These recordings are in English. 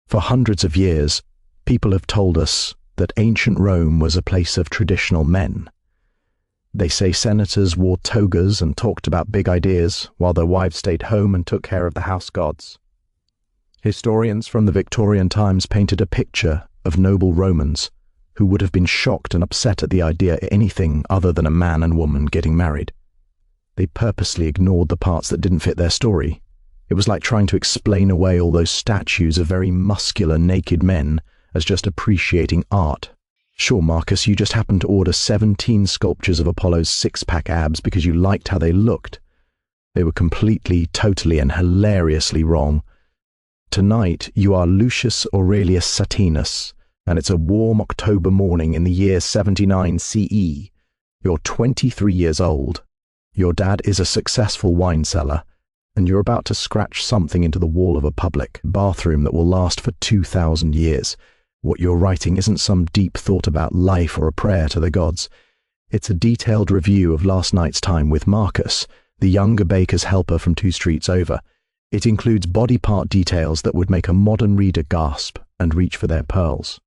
For hundreds of years, people have told us that ancient Rome was a place of traditional men. They say senators wore togas and talked about big ideas, while their wives stayed home and took care of the house gods. Historians from the Victorian times painted a picture of noble Romans who would have been shocked and upset at the idea of anything other than a man and woman getting married. They purposely ignored the parts that didn't fit their story. It was like trying to explain away all those statues of very muscular, naked men as just appreciating art. Sure, Marcus, you just happened to order 17 sculptures of Apollo's six-pack abs because you liked how they looked. They were completely, totally, and hilariously wrong. Tonight, you are Lucius Aurelius Satinus, and it's a warm October morning in the year 79 CE. You're 23 years old. Your dad is a successful wine seller, and you're about to scratch something into the wall of a public bathroom that will last for 2,000 years. What you're writing isn't some deep thought about life or a prayer to the gods. It's a detailed review of last night's time with Marcus, the younger baker's helper from 2 streets over. It includes body part details that would make a modern reader gasp and reach for their pearls.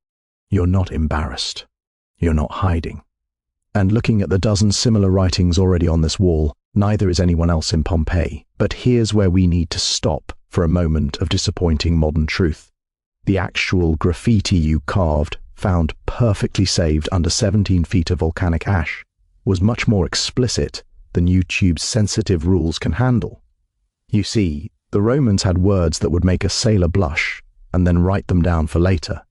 You're not embarrassed. You're not hiding. And looking at the dozen similar writings already on this wall, neither is anyone else in Pompeii. But here's where we need to stop for a moment of disappointing modern truth. The actual graffiti you carved, found perfectly saved under 17 feet of volcanic ash, was much more explicit than YouTube's sensitive rules can handle. You see, the Romans had words that would make a sailor blush and then write them down for later.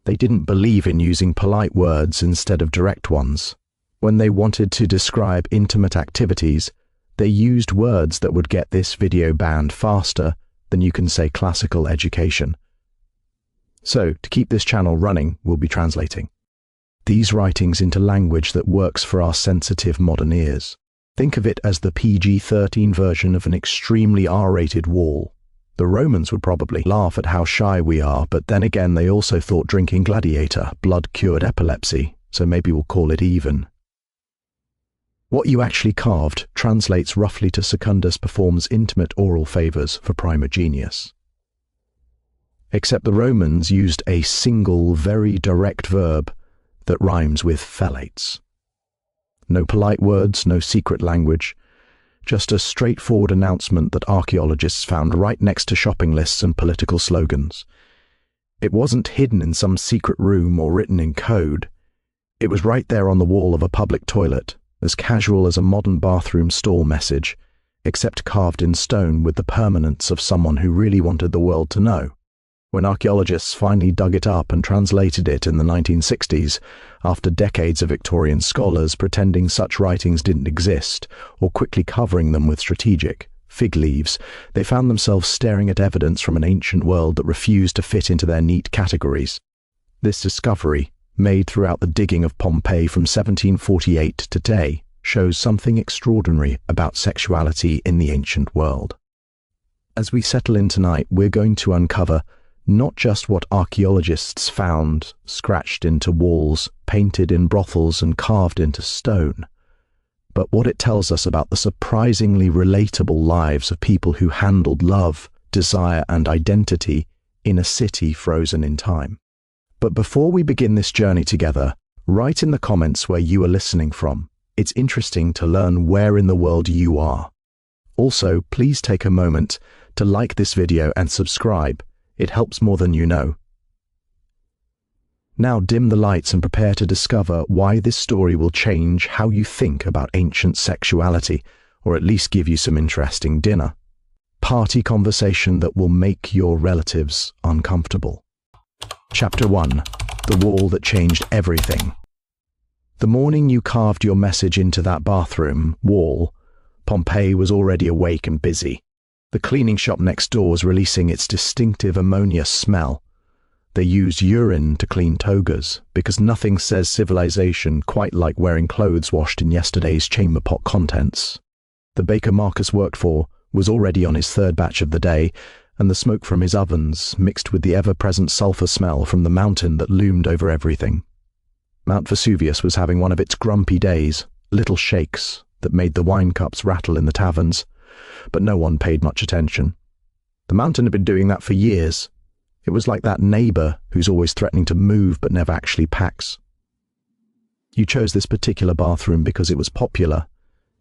They didn't believe in using polite words instead of direct ones. When they wanted to describe intimate activities, they used words that would get this video banned faster than you can say classical education. So, to keep this channel running, we'll be translating these writings into language that works for our sensitive modern ears. Think of it as the PG-13 version of an extremely R-rated wall. The Romans would probably laugh at how shy we are, but then again they also thought drinking Gladiator blood-cured epilepsy, so maybe we'll call it even. What you actually carved translates roughly to Secundus performs intimate oral favors for Primogenius. Except the Romans used a single, very direct verb that rhymes with fellates. No polite words, no secret language, just a straightforward announcement that archaeologists found right next to shopping lists and political slogans. It wasn't hidden in some secret room or written in code. It was right there on the wall of a public toilet, as casual as a modern bathroom stall message, except carved in stone with the permanence of someone who really wanted the world to know. When archaeologists finally dug it up and translated it in the 1960s, after decades of Victorian scholars pretending such writings didn't exist, or quickly covering them with strategic fig leaves, they found themselves staring at evidence from an ancient world that refused to fit into their neat categories. This discovery, made throughout the digging of Pompeii from 1748 to today, shows something extraordinary about sexuality in the ancient world. As we settle in tonight, we're going to uncover not just what archaeologists found scratched into walls, painted in brothels and carved into stone, but what it tells us about the surprisingly relatable lives of people who handled love, desire and identity in a city frozen in time. But before we begin this journey together, write in the comments where you are listening from. It's interesting to learn where in the world you are. Also, please take a moment to like this video and subscribe. It helps more than you know. Now dim the lights and prepare to discover why this story will change how you think about ancient sexuality, or at least give you some interesting dinner. Party conversation that will make your relatives uncomfortable. Chapter 1. The Wall That Changed Everything. The morning you carved your message into that bathroom wall, Pompeii was already awake and busy. The cleaning shop next door was releasing its distinctive ammonia smell. They used urine to clean togas, because nothing says civilization quite like wearing clothes washed in yesterday's chamber pot contents. The baker Marcus worked for was already on his 3rd batch of the day, and the smoke from his ovens mixed with the ever-present sulfur smell from the mountain that loomed over everything. Mount Vesuvius was having one of its grumpy days, little shakes that made the wine cups rattle in the taverns, but no one paid much attention. The mountain had been doing that for years. It was like that neighbor who's always threatening to move but never actually packs. You chose this particular bathroom because it was popular,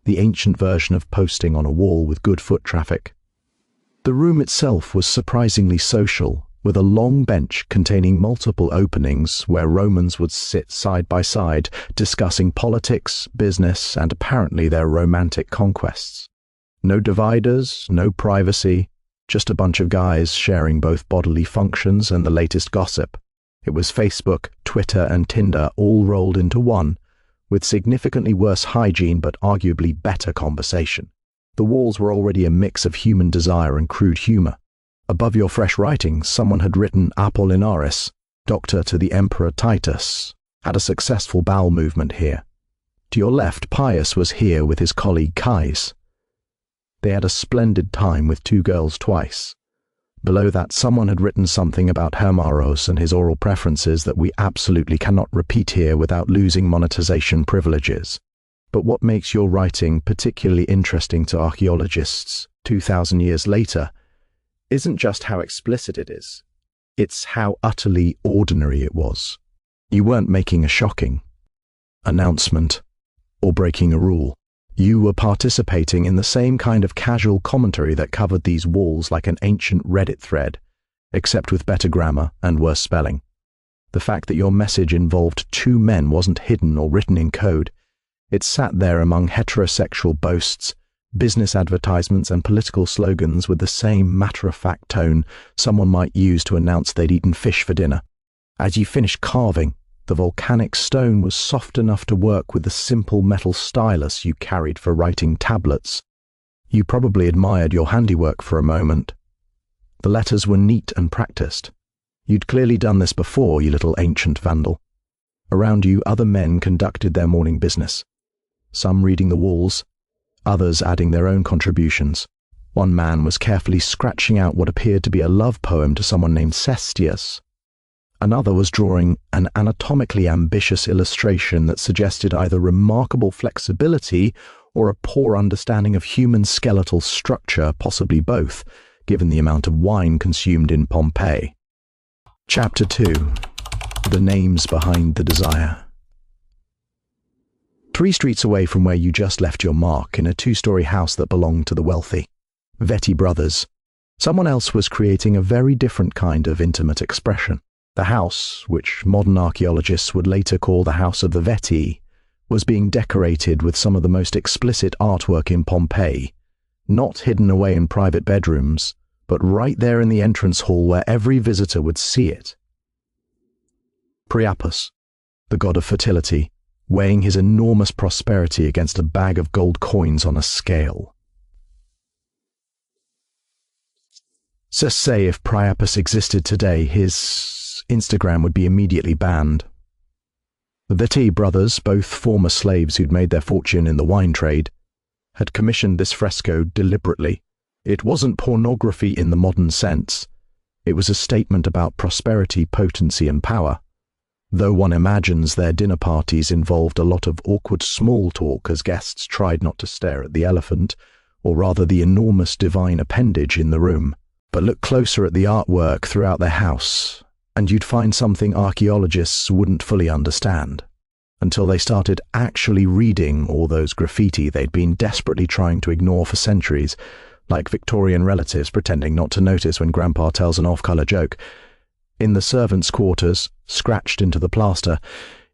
the ancient version of posting on a wall with good foot traffic. The room itself was surprisingly social, with a long bench containing multiple openings where Romans would sit side by side discussing politics, business, and apparently their romantic conquests. No dividers, no privacy, just a bunch of guys sharing both bodily functions and the latest gossip. It was Facebook, Twitter, and Tinder all rolled into one, with significantly worse hygiene but arguably better conversation. The walls were already a mix of human desire and crude humor. Above your fresh writings, someone had written Apollinaris, doctor to the Emperor Titus, had a successful bowel movement here. To your left, Pius was here with his colleague Kais. They had a splendid time with 2 girls twice. Below that, someone had written something about Hermaros and his oral preferences that we absolutely cannot repeat here without losing monetization privileges. But what makes your writing particularly interesting to archaeologists 2,000 years later isn't just how explicit it is, it's how utterly ordinary it was. You weren't making a shocking announcement or breaking a rule. You were participating in the same kind of casual commentary that covered these walls like an ancient Reddit thread, except with better grammar and worse spelling. The fact that your message involved 2 men wasn't hidden or written in code. It sat there among heterosexual boasts, business advertisements, and political slogans with the same matter-of-fact tone someone might use to announce they'd eaten fish for dinner. As you finished carving, the volcanic stone was soft enough to work with the simple metal stylus you carried for writing tablets. You probably admired your handiwork for a moment. The letters were neat and practiced. You'd clearly done this before, you little ancient vandal. Around you, other men conducted their morning business, some reading the walls, others adding their own contributions. One man was carefully scratching out what appeared to be a love poem to someone named Cestius. Another was drawing an anatomically ambitious illustration that suggested either remarkable flexibility or a poor understanding of human skeletal structure, possibly both, given the amount of wine consumed in Pompeii. Chapter 2. The Names Behind the Desire. 3 streets away from where you just left your mark, in a 2-story house that belonged to the wealthy Vetti brothers, someone else was creating a very different kind of intimate expression. The house, which modern archaeologists would later call the House of the Vetti, was being decorated with some of the most explicit artwork in Pompeii, not hidden away in private bedrooms, but right there in the entrance hall where every visitor would see it. Priapus, the god of fertility, weighing his enormous prosperity against a bag of gold coins on a scale. Say if Priapus existed today, his Instagram would be immediately banned. The Vetti brothers, both former slaves who'd made their fortune in the wine trade, had commissioned this fresco deliberately. It wasn't pornography in the modern sense. It was a statement about prosperity, potency, and power. Though one imagines their dinner parties involved a lot of awkward small talk as guests tried not to stare at the elephant, or rather the enormous divine appendage in the room. But look closer at the artwork throughout their house, and you'd find something archaeologists wouldn't fully understand, until they started actually reading all those graffiti they'd been desperately trying to ignore for centuries, like Victorian relatives pretending not to notice when Grandpa tells an off-colour joke. In the servants' quarters, scratched into the plaster,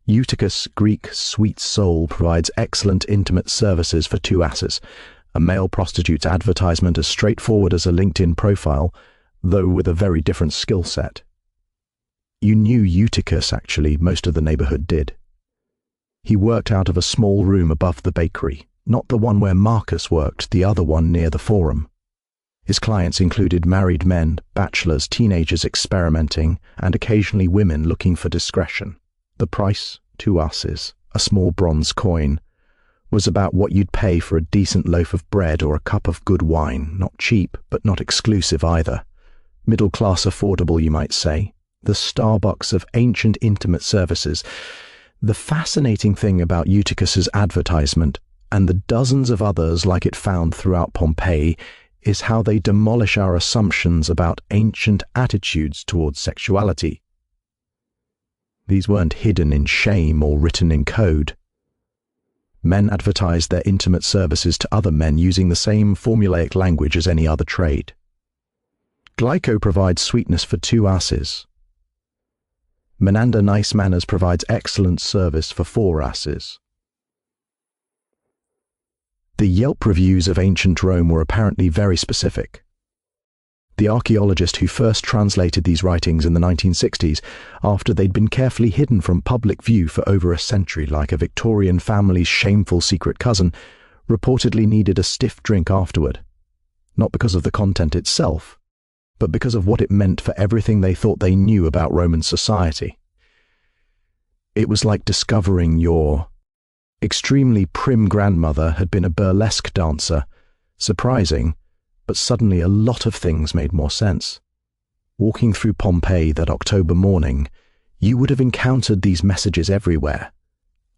Eutychus, Greek sweet soul, provides excellent intimate services for 2 asses, a male prostitute's advertisement as straightforward as a LinkedIn profile, though with a very different skill set. You knew Eutychus, actually, most of the neighborhood did. He worked out of a small room above the bakery, not the one where Marcus worked, the other one near the forum. His clients included married men, bachelors, teenagers experimenting, and occasionally women looking for discretion. The price, 2 asses, a small bronze coin, was about what you'd pay for a decent loaf of bread or a cup of good wine, not cheap, but not exclusive either. Middle-class affordable, you might say. The Starbucks of ancient intimate services. The fascinating thing about Eutychus's advertisement, and the dozens of others like it found throughout Pompeii, is how they demolish our assumptions about ancient attitudes towards sexuality. These weren't hidden in shame or written in code. Men advertised their intimate services to other men using the same formulaic language as any other trade. Glyco provides sweetness for 2 asses. Menander Nice Manners provides excellent service for 4 asses. The Yelp reviews of ancient Rome were apparently very specific. The archaeologist who first translated these writings in the 1960s, after they'd been carefully hidden from public view for over a century like a Victorian family's shameful secret cousin, reportedly needed a stiff drink afterward, not because of the content itself, but because of what it meant for everything they thought they knew about Roman society. It was like discovering your extremely prim grandmother had been a burlesque dancer. Surprising, but suddenly a lot of things made more sense. Walking through Pompeii that October morning, you would have encountered these messages everywhere.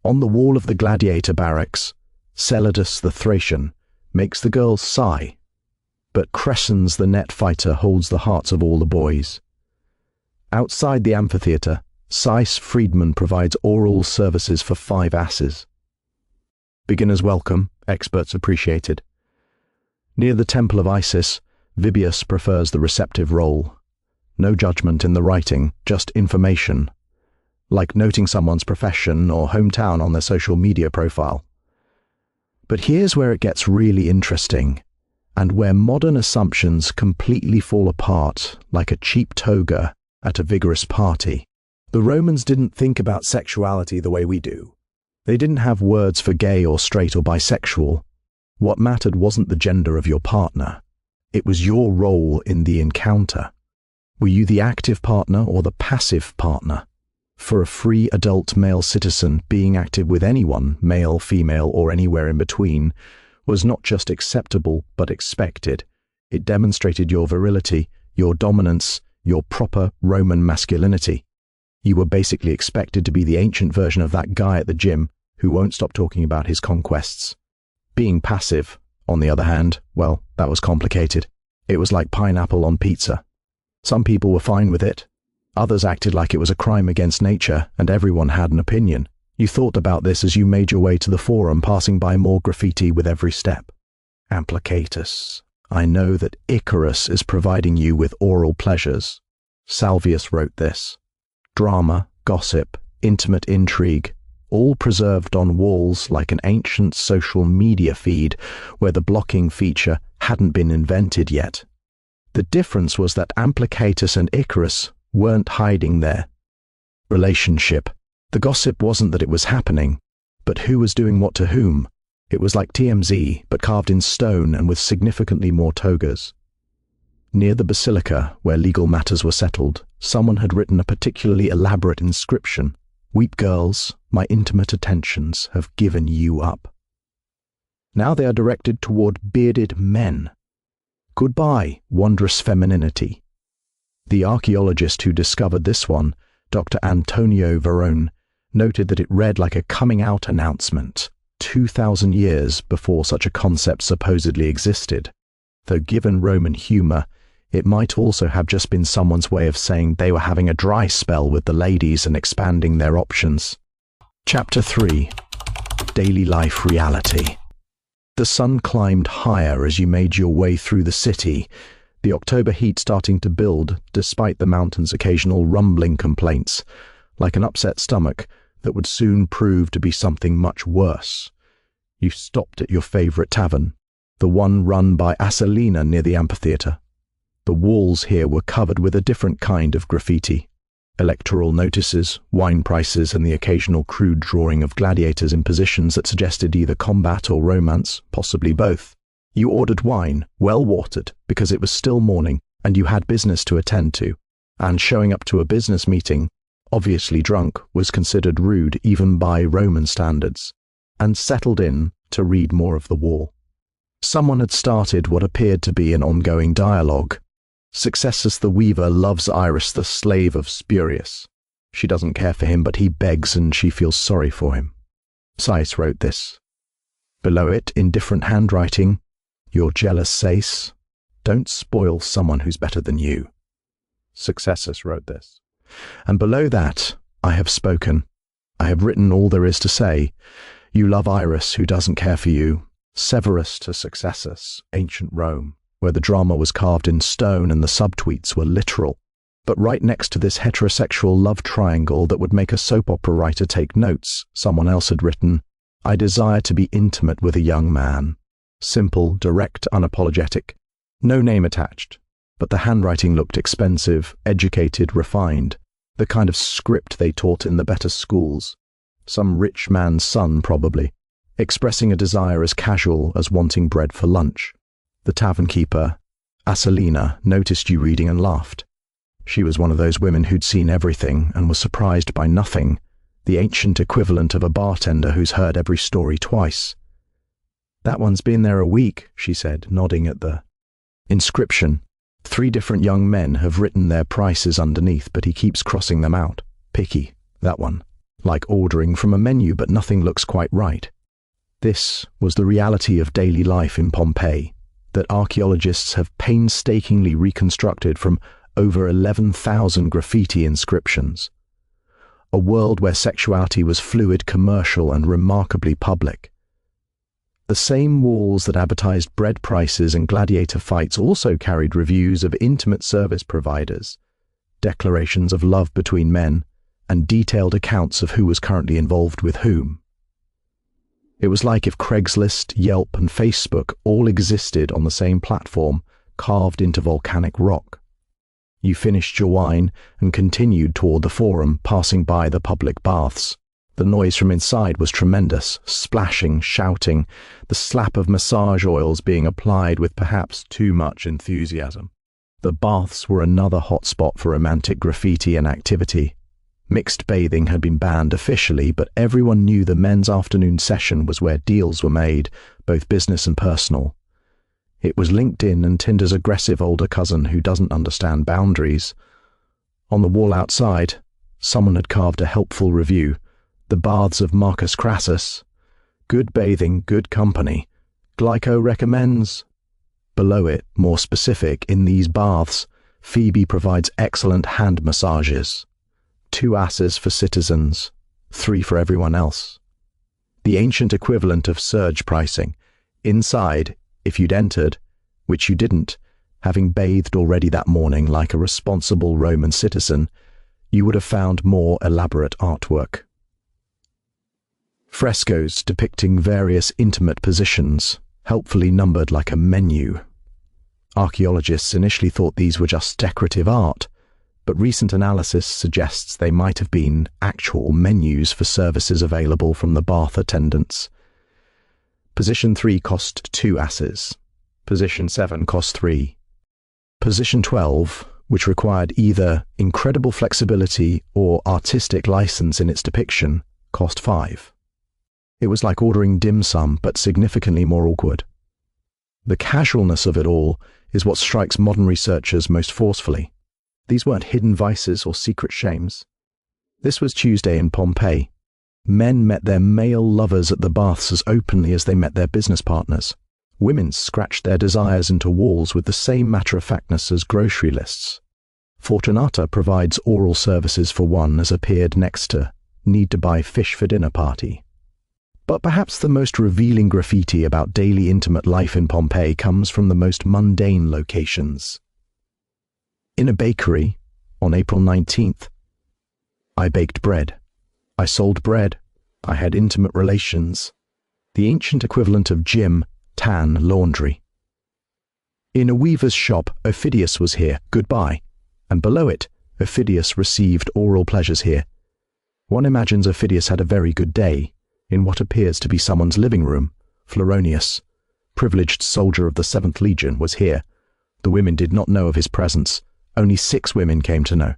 On the wall of the gladiator barracks, Celadus the Thracian makes the girls sigh, but Crescens the net fighter holds the hearts of all the boys. Outside the amphitheatre, Seiss Friedman provides oral services for 5 asses. Beginners welcome, experts appreciated. Near the temple of Isis, Vibius prefers the receptive role. No judgment in the writing, just information, like noting someone's profession or hometown on their social media profile. But here's where it gets really interesting, and where modern assumptions completely fall apart like a cheap toga at a vigorous party. The Romans didn't think about sexuality the way we do. They didn't have words for gay or straight or bisexual. What mattered wasn't the gender of your partner. It was your role in the encounter. Were you the active partner or the passive partner? For a free adult male citizen, being active with anyone, male, female, or anywhere in between, was not just acceptable but expected. It demonstrated your virility, your dominance, your proper Roman masculinity. You were basically expected to be the ancient version of that guy at the gym who won't stop talking about his conquests. Being passive, on the other hand, well, that was complicated. It was like pineapple on pizza. Some people were fine with it. Others acted like it was a crime against nature, and everyone had an opinion. You thought about this as you made your way to the forum, passing by more graffiti with every step. Amplicatus. I know that Icarus is providing you with oral pleasures. Salvius wrote this. Drama, gossip, intimate intrigue, all preserved on walls like an ancient social media feed where the blocking feature hadn't been invented yet. The difference was that Amplicatus and Icarus weren't hiding their relationship. The gossip wasn't that it was happening, but who was doing what to whom. It was like TMZ, but carved in stone and with significantly more togas. Near the basilica, where legal matters were settled, someone had written a particularly elaborate inscription. Weep girls, my intimate attentions have given you up. Now they are directed toward bearded men. Goodbye, wondrous femininity. The archaeologist who discovered this one, Dr. Antonio Varone, noted that it read like a coming-out announcement, 2,000 years before such a concept supposedly existed. Though given Roman humor, it might also have just been someone's way of saying they were having a dry spell with the ladies and expanding their options. Chapter 3. Daily Life Reality. The sun climbed higher as you made your way through the city, the October heat starting to build despite the mountain's occasional rumbling complaints, like an upset stomach that would soon prove to be something much worse. You stopped at your favorite tavern, the one run by Asalina near the amphitheatre. The walls here were covered with a different kind of graffiti. Electoral notices, wine prices, and the occasional crude drawing of gladiators in positions that suggested either combat or romance, possibly both. You ordered wine, well watered, because it was still morning and you had business to attend to, and showing up to a business meeting, obviously drunk, was considered rude even by Roman standards, and settled in to read more of the wall. Someone had started what appeared to be an ongoing dialogue. Successus the weaver loves Iris, the slave of Spurius. She doesn't care for him, but he begs and she feels sorry for him. Seiss wrote this. Below it, in different handwriting, your jealous Seiss, Don't spoil someone who's better than you. Successors wrote this. And below that, I have spoken. I have written all there is to say. You love Iris, who doesn't care for you. Severus to Successus, ancient Rome, where the drama was carved in stone and the subtweets were literal. But right next to this heterosexual love triangle that would make a soap opera writer take notes, someone else had written, I desire to be intimate with a young man. Simple, direct, unapologetic. No name attached, but the handwriting looked expensive, educated, refined, the kind of script they taught in the better schools. Some rich man's son, probably, expressing a desire as casual as wanting bread for lunch. The tavern keeper, Asalina, noticed you reading and laughed. She was one of those women who'd seen everything and was surprised by nothing, the ancient equivalent of a bartender who's heard every story twice. That one's been there a week, she said, nodding at the inscription. 3 different young men have written their prices underneath, but he keeps crossing them out. Picky, that one. Like ordering from a menu, but nothing looks quite right. This was the reality of daily life in Pompeii, that archaeologists have painstakingly reconstructed from over 11,000 graffiti inscriptions. A world where sexuality was fluid, commercial, and remarkably public. The same walls that advertised bread prices and gladiator fights also carried reviews of intimate service providers, declarations of love between men, and detailed accounts of who was currently involved with whom. It was like if Craigslist, Yelp, and Facebook all existed on the same platform, carved into volcanic rock. You finished your wine and continued toward the forum, passing by the public baths. The noise from inside was tremendous, splashing, shouting, the slap of massage oils being applied with perhaps too much enthusiasm. The baths were another hotspot for romantic graffiti and activity. Mixed bathing had been banned officially, but everyone knew the men's afternoon session was where deals were made, both business and personal. It was LinkedIn and Tinder's aggressive older cousin who doesn't understand boundaries. On the wall outside, someone had carved a helpful review. The baths of Marcus Crassus. Good bathing, good company. Glyco recommends. Below it, more specific, in these baths, Phoebe provides excellent hand massages. 2 asses for citizens, 3 for everyone else. The ancient equivalent of surge pricing. Inside, if you'd entered, which you didn't, having bathed already that morning like a responsible Roman citizen, you would have found more elaborate artwork. Frescoes depicting various intimate positions, helpfully numbered like a menu. Archaeologists initially thought these were just decorative art, but recent analysis suggests they might have been actual menus for services available from the bath attendants. Position 3 cost 2 asses. Position 7 cost 3. Position 12, which required either incredible flexibility or artistic license in its depiction, cost 5. It was like ordering dim sum, but significantly more awkward. The casualness of it all is what strikes modern researchers most forcefully. These weren't hidden vices or secret shames. This was Tuesday in Pompeii. Men met their male lovers at the baths as openly as they met their business partners. Women scratched their desires into walls with the same matter-of-factness as grocery lists. Fortunata provides oral services for one as appeared next to need to buy fish for dinner party. But perhaps the most revealing graffiti about daily intimate life in Pompeii comes from the most mundane locations. In a bakery, on April 19th, I baked bread. I sold bread. I had intimate relations. The ancient equivalent of gym, tan, laundry. In a weaver's shop, Ophidius was here, goodbye, and below it, Ophidius received oral pleasures here. One imagines Ophidius had a very good day, in what appears to be someone's living room. Floronius, privileged soldier of the 7th Legion, was here. The women did not know of his presence. Only 6 women came to know.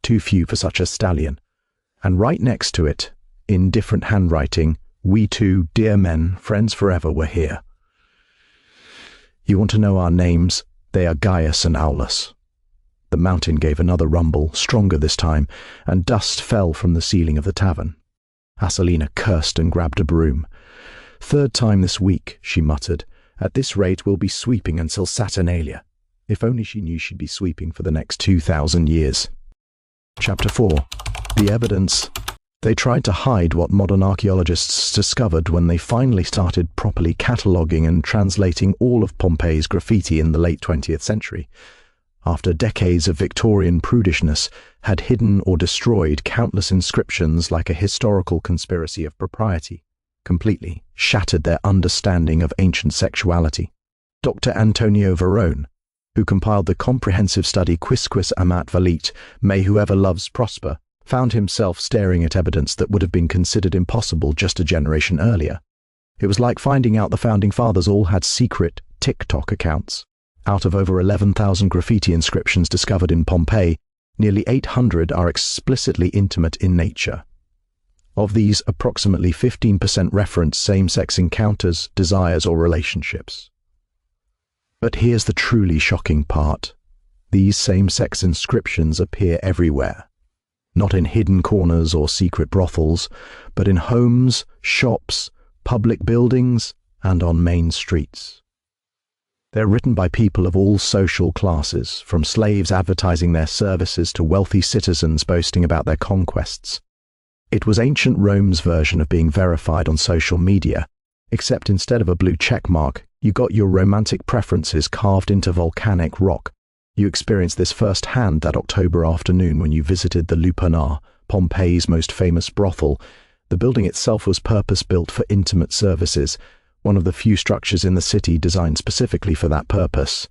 Too few for such a stallion. And right next to it, in different handwriting, we 2 dear men, friends forever, were here. You want to know our names? They are Gaius and Aulus. The mountain gave another rumble, stronger this time, and dust fell from the ceiling of the tavern. Asalina cursed and grabbed a broom. 3rd time this week, she muttered. At this rate we'll be sweeping until Saturnalia. If only she knew she'd be sweeping for the next 2,000 years. Chapter 4. The evidence. They tried to hide what modern archaeologists discovered when they finally started properly cataloguing and translating all of Pompeii's graffiti in the late 20th century. After decades of Victorian prudishness had hidden or destroyed countless inscriptions like a historical conspiracy of propriety, completely shattered their understanding of ancient sexuality. Dr. Antonio Varone, who compiled the comprehensive study Quisquis Amat Valit, May Whoever Loves Prosper, found himself staring at evidence that would have been considered impossible just a generation earlier. It was like finding out the Founding Fathers all had secret TikTok accounts. Out of over 11,000 graffiti inscriptions discovered in Pompeii, nearly 800 are explicitly intimate in nature. Of these, approximately 15% reference same-sex encounters, desires, or relationships. But here's the truly shocking part. These same-sex inscriptions appear everywhere. Not in hidden corners or secret brothels, but in homes, shops, public buildings, and on main streets. They're written by people of all social classes, from slaves advertising their services to wealthy citizens boasting about their conquests. It was ancient Rome's version of being verified on social media, except instead of a blue check mark, you got your romantic preferences carved into volcanic rock. You experienced this firsthand that October afternoon when you visited the Lupanar, Pompeii's most famous brothel. The building itself was purpose-built for intimate services, one of the few structures in the city designed specifically for that purpose.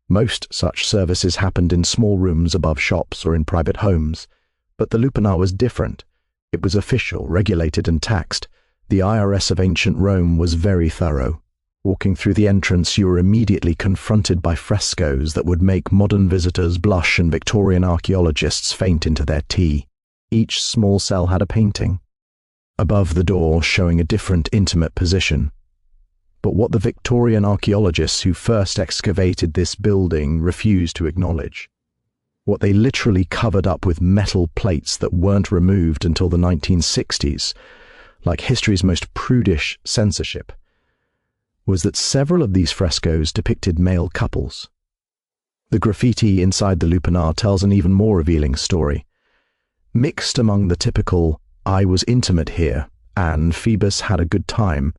Most such services happened in small rooms above shops or in private homes, but the Lupanar was different. It was official, regulated and taxed. The IRS of ancient Rome was very thorough. Walking through the entrance, you were immediately confronted by frescoes that would make modern visitors blush and Victorian archaeologists faint into their tea. Each small cell had a painting, above the door showing a different intimate position. But what the Victorian archaeologists who first excavated this building refused to acknowledge, what they literally covered up with metal plates that weren't removed until the 1960s, like history's most prudish censorship, was that several of these frescoes depicted male couples. The graffiti inside the Lupanar tells an even more revealing story. Mixed among the typical, "I was intimate here," and "Phoebus had a good time,"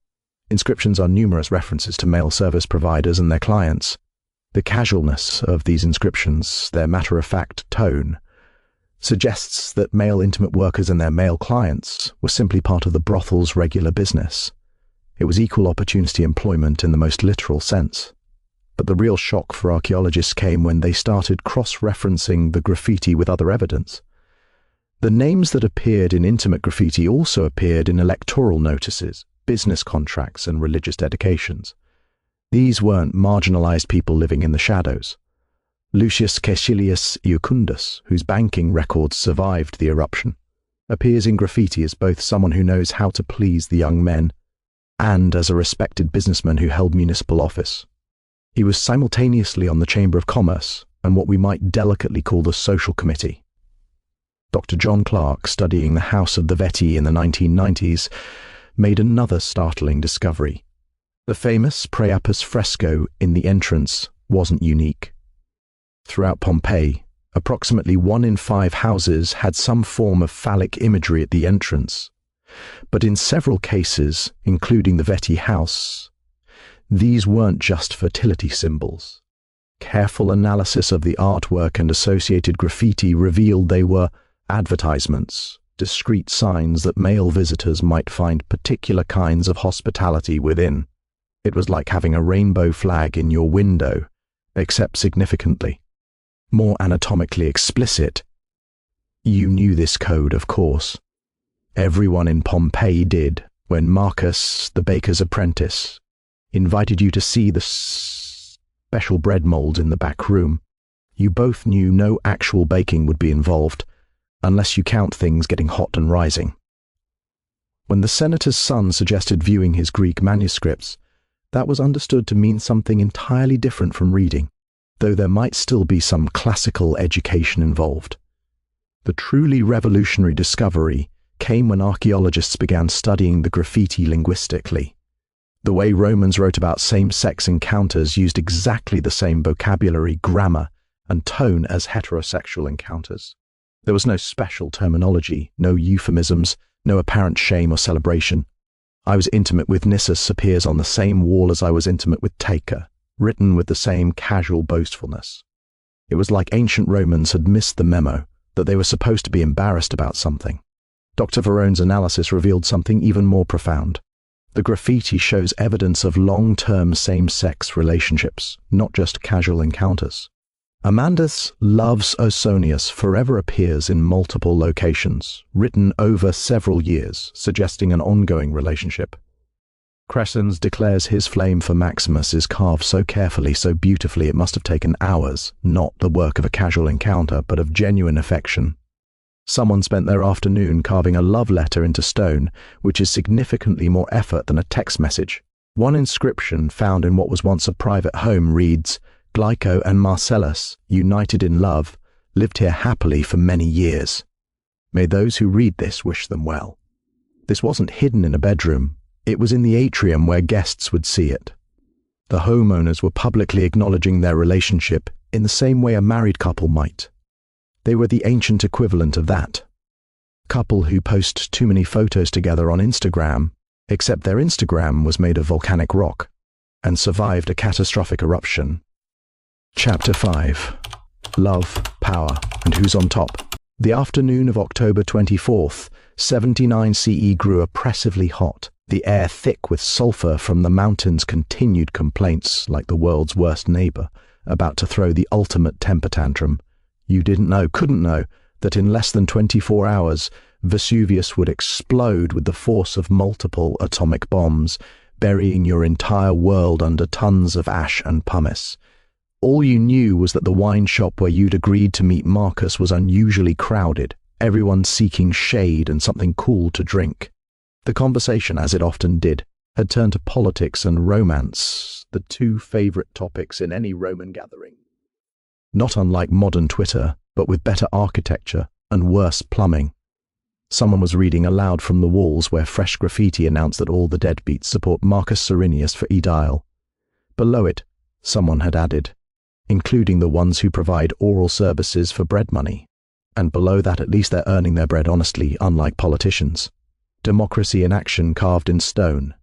inscriptions are numerous references to male service providers and their clients. The casualness of these inscriptions, their matter-of-fact tone, suggests that male intimate workers and their male clients were simply part of the brothel's regular business. It was equal opportunity employment in the most literal sense. But the real shock for archaeologists came when they started cross-referencing the graffiti with other evidence. The names that appeared in intimate graffiti also appeared in electoral notices, business contracts, and religious dedications. These weren't marginalized people living in the shadows. Lucius Caecilius Iucundus, whose banking records survived the eruption, appears in graffiti as both someone who knows how to please the young men and as a respected businessman who held municipal office. He was simultaneously on the Chamber of Commerce and what we might delicately call the Social Committee. Dr. John Clark, studying the House of the Vetti in the 1990s, made another startling discovery. The famous Priapus fresco in the entrance wasn't unique. Throughout Pompeii, approximately 1 in 5 houses had some form of phallic imagery at the entrance. But in several cases, including the Vetti house, these weren't just fertility symbols. Careful analysis of the artwork and associated graffiti revealed they were advertisements, discreet signs that male visitors might find particular kinds of hospitality within. It was like having a rainbow flag in your window, except significantly more anatomically explicit. You knew this code, of course. Everyone in Pompeii did when Marcus, the baker's apprentice, invited you to see the special bread molds in the back room. You both knew no actual baking would be involved, unless you count things getting hot and rising. When the senator's son suggested viewing his Greek manuscripts, that was understood to mean something entirely different from reading, though there might still be some classical education involved. The truly revolutionary discovery came when archaeologists began studying the graffiti linguistically. The way Romans wrote about same-sex encounters used exactly the same vocabulary, grammar, and tone as heterosexual encounters. There was no special terminology, no euphemisms, no apparent shame or celebration. I was intimate with Nissus appears on the same wall as I was intimate with Taker, written with the same casual boastfulness. It was like ancient Romans had missed the memo that they were supposed to be embarrassed about something. Dr. Verone's analysis revealed something even more profound. The graffiti shows evidence of long-term same-sex relationships, not just casual encounters. Amandus loves Ausonius forever appears in multiple locations, written over several years, suggesting an ongoing relationship. Crescens declares his flame for Maximus is carved so carefully, so beautifully it must have taken hours, not the work of a casual encounter, but of genuine affection. Someone spent their afternoon carving a love letter into stone, which is significantly more effort than a text message. One inscription found in what was once a private home reads, Glyco and Marcellus, united in love, lived here happily for many years. May those who read this wish them well. This wasn't hidden in a bedroom. It was in the atrium where guests would see it. The homeowners were publicly acknowledging their relationship in the same way a married couple might. They were the ancient equivalent of that. Couple who post too many photos together on Instagram, except their Instagram was made of volcanic rock and survived a catastrophic eruption. Chapter 5. Love, Power, and Who's on Top. The afternoon of October 24th, 79 CE grew oppressively hot. The air thick with sulfur from the mountains continued complaints like the world's worst neighbor, about to throw the ultimate temper tantrum. You didn't know, couldn't know, that in less than 24 hours, Vesuvius would explode with the force of multiple atomic bombs, burying your entire world under tons of ash and pumice. All you knew was that the wine shop where you'd agreed to meet Marcus was unusually crowded, everyone seeking shade and something cool to drink. The conversation, as it often did, had turned to politics and romance, the two favorite topics in any Roman gathering. Not unlike modern Twitter, but with better architecture and worse plumbing. Someone was reading aloud from the walls where fresh graffiti announced that all the deadbeats support Marcus Cyrenius for Edile. Below it, someone had added, including the ones who provide oral services for bread money. And below that, at least they're earning their bread honestly, unlike politicians. Democracy in action carved in stone.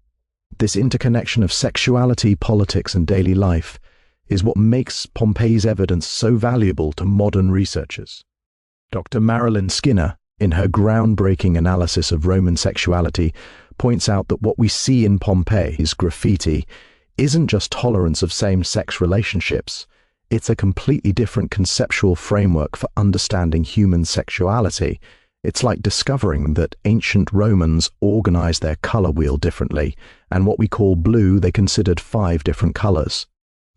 This interconnection of sexuality, politics, and daily life is what makes Pompeii's evidence so valuable to modern researchers. Dr. Marilyn Skinner, in her groundbreaking analysis of Roman sexuality, points out that what we see in Pompeii's graffiti isn't just tolerance of same-sex relationships, it's a completely different conceptual framework for understanding human sexuality. It's like discovering that ancient Romans organized their color wheel differently, and what we call blue they considered 5 different colors.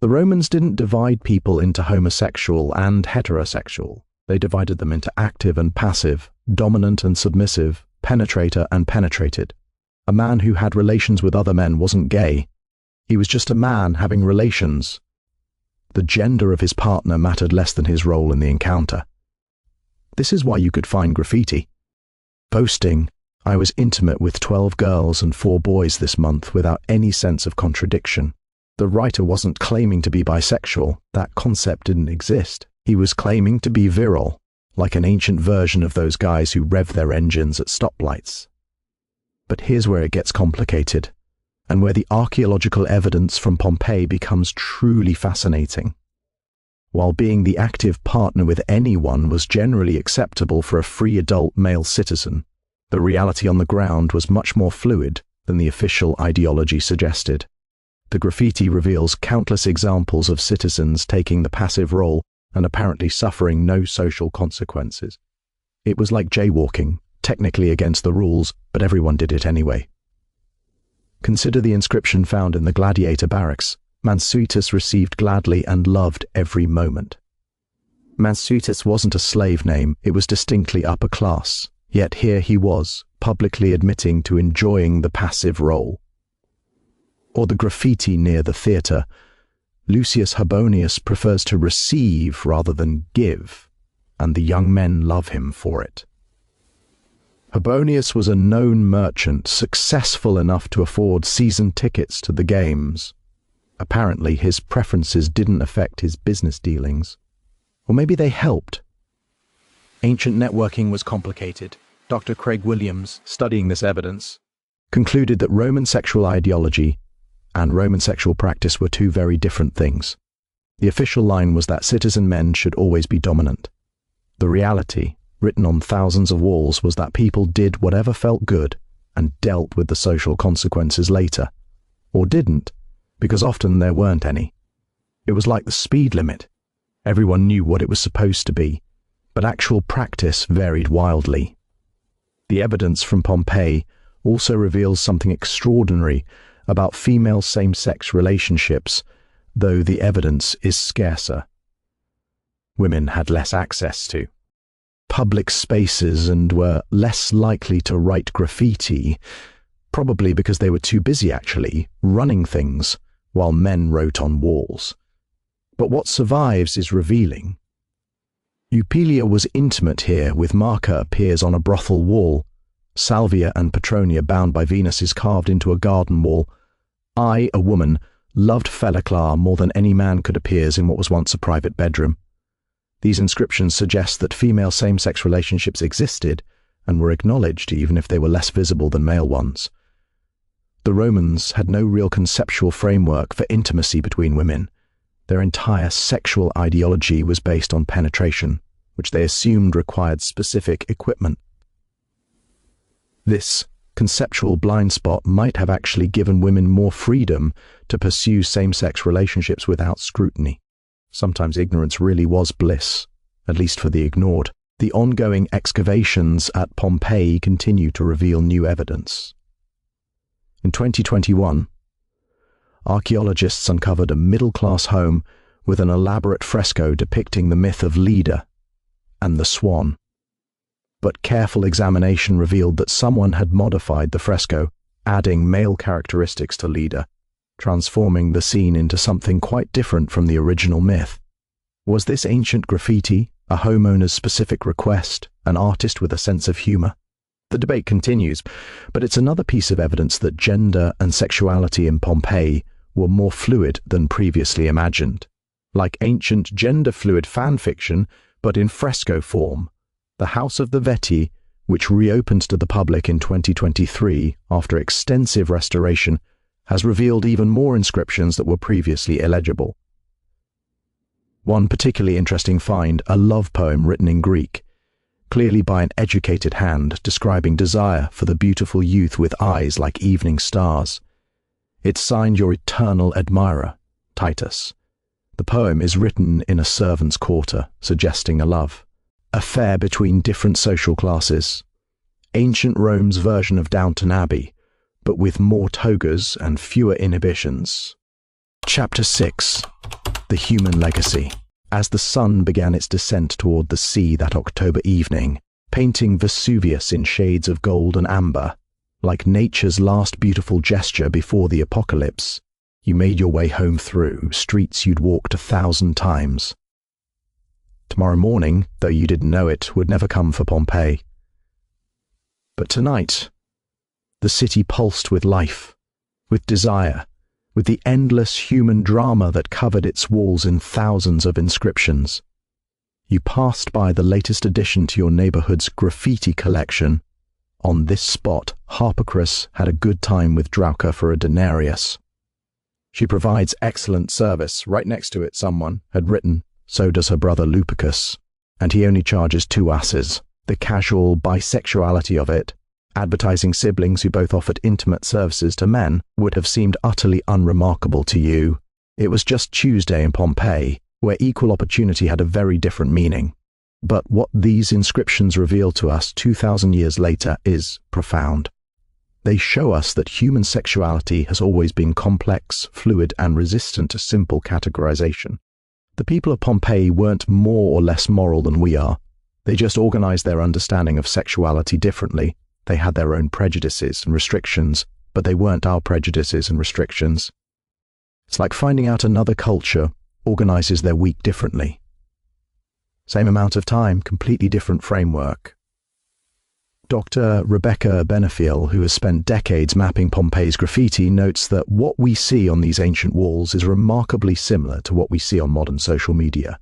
The Romans didn't divide people into homosexual and heterosexual. They divided them into active and passive, dominant and submissive, penetrator and penetrated. A man who had relations with other men wasn't gay. He was just a man having relations. The gender of his partner mattered less than his role in the encounter. This is why you could find graffiti. Boasting, I was intimate with 12 girls and 4 boys this month without any sense of contradiction. The writer wasn't claiming to be bisexual, that concept didn't exist. He was claiming to be virile, like an ancient version of those guys who rev their engines at stoplights. But here's where it gets complicated, and where the archaeological evidence from Pompeii becomes truly fascinating. While being the active partner with anyone was generally acceptable for a free adult male citizen, the reality on the ground was much more fluid than the official ideology suggested. The graffiti reveals countless examples of citizens taking the passive role and apparently suffering no social consequences. It was like jaywalking, technically against the rules, but everyone did it anyway. Consider the inscription found in the gladiator barracks. Mansuetus received gladly and loved every moment. Mansuetus wasn't a slave name, it was distinctly upper class, yet here he was, publicly admitting to enjoying the passive role. Or the graffiti near the theatre, Lucius Habonius prefers to receive rather than give, and the young men love him for it. Hobonius was a known merchant, successful enough to afford season tickets to the games. Apparently, his preferences didn't affect his business dealings. Or maybe they helped. Ancient networking was complicated. Dr. Craig Williams, studying this evidence, concluded that Roman sexual ideology and Roman sexual practice were two very different things. The official line was that citizen men should always be dominant. The reality, written on thousands of walls, was that people did whatever felt good and dealt with the social consequences later. Or didn't, because often there weren't any. It was like the speed limit. Everyone knew what it was supposed to be, but actual practice varied wildly. The evidence from Pompeii also reveals something extraordinary about female same-sex relationships, though the evidence is scarcer. Women had less access to public spaces and were less likely to write graffiti, probably because they were too busy actually running things while men wrote on walls. But what survives is revealing. Eupelia was intimate here, with Marca appears on a brothel wall. Salvia and Petronia, bound by Venus, is carved into a garden wall. I, a woman, loved Pheliclar more than any man could appears in what was once a private bedroom. These inscriptions suggest that female same-sex relationships existed and were acknowledged even if they were less visible than male ones. The Romans had no real conceptual framework for intimacy between women. Their entire sexual ideology was based on penetration, which they assumed required specific equipment. This conceptual blind spot might have actually given women more freedom to pursue same-sex relationships without scrutiny. Sometimes ignorance really was bliss, at least for the ignored. The ongoing excavations at Pompeii continue to reveal new evidence. In 2021, archaeologists uncovered a middle-class home with an elaborate fresco depicting the myth of Leda and the swan. But careful examination revealed that someone had modified the fresco, adding male characteristics to Leda, transforming the scene into something quite different from the original myth. Was this ancient graffiti, a homeowner's specific request, an artist with a sense of humor? The debate continues, but it's another piece of evidence that gender and sexuality in Pompeii were more fluid than previously imagined. Like ancient gender-fluid fan fiction, but in fresco form, the House of the Veti, which reopened to the public in 2023 after extensive restoration, has revealed even more inscriptions that were previously illegible. One particularly interesting find, a love poem written in Greek, clearly by an educated hand, describing desire for the beautiful youth with eyes like evening stars. It signed your eternal admirer, Titus. The poem is written in a servant's quarter, suggesting a love affair between different social classes. Ancient Rome's version of Downton Abbey, but with more togas and fewer inhibitions. Chapter 6. The Human Legacy. As the sun began its descent toward the sea that October evening, painting Vesuvius in shades of gold and amber, like nature's last beautiful gesture before the apocalypse, you made your way home through streets you'd walked 1,000 times. Tomorrow morning, though you didn't know it, would never come for Pompeii. But tonight, the city pulsed with life, with desire, with the endless human drama that covered its walls in thousands of inscriptions. You passed by the latest addition to your neighborhood's graffiti collection. On this spot, Harpocras had a good time with Drauca for a denarius. She provides excellent service. Right next to it, someone had written, so does her brother Lupicus, and he only charges 2 asses. The casual bisexuality of it, advertising siblings who both offered intimate services to men, would have seemed utterly unremarkable to you. It was just Tuesday in Pompeii, where equal opportunity had a very different meaning. But what these inscriptions reveal to us 2,000 years later is profound. They show us that human sexuality has always been complex, fluid, and resistant to simple categorization. The people of Pompeii weren't more or less moral than we are. They just organized their understanding of sexuality differently. They had their own prejudices and restrictions, but they weren't our prejudices and restrictions. It's like finding out another culture organizes their week differently. Same amount of time, completely different framework. Dr. Rebecca Benefiel, who has spent decades mapping Pompeii's graffiti, notes that what we see on these ancient walls is remarkably similar to what we see on modern social media.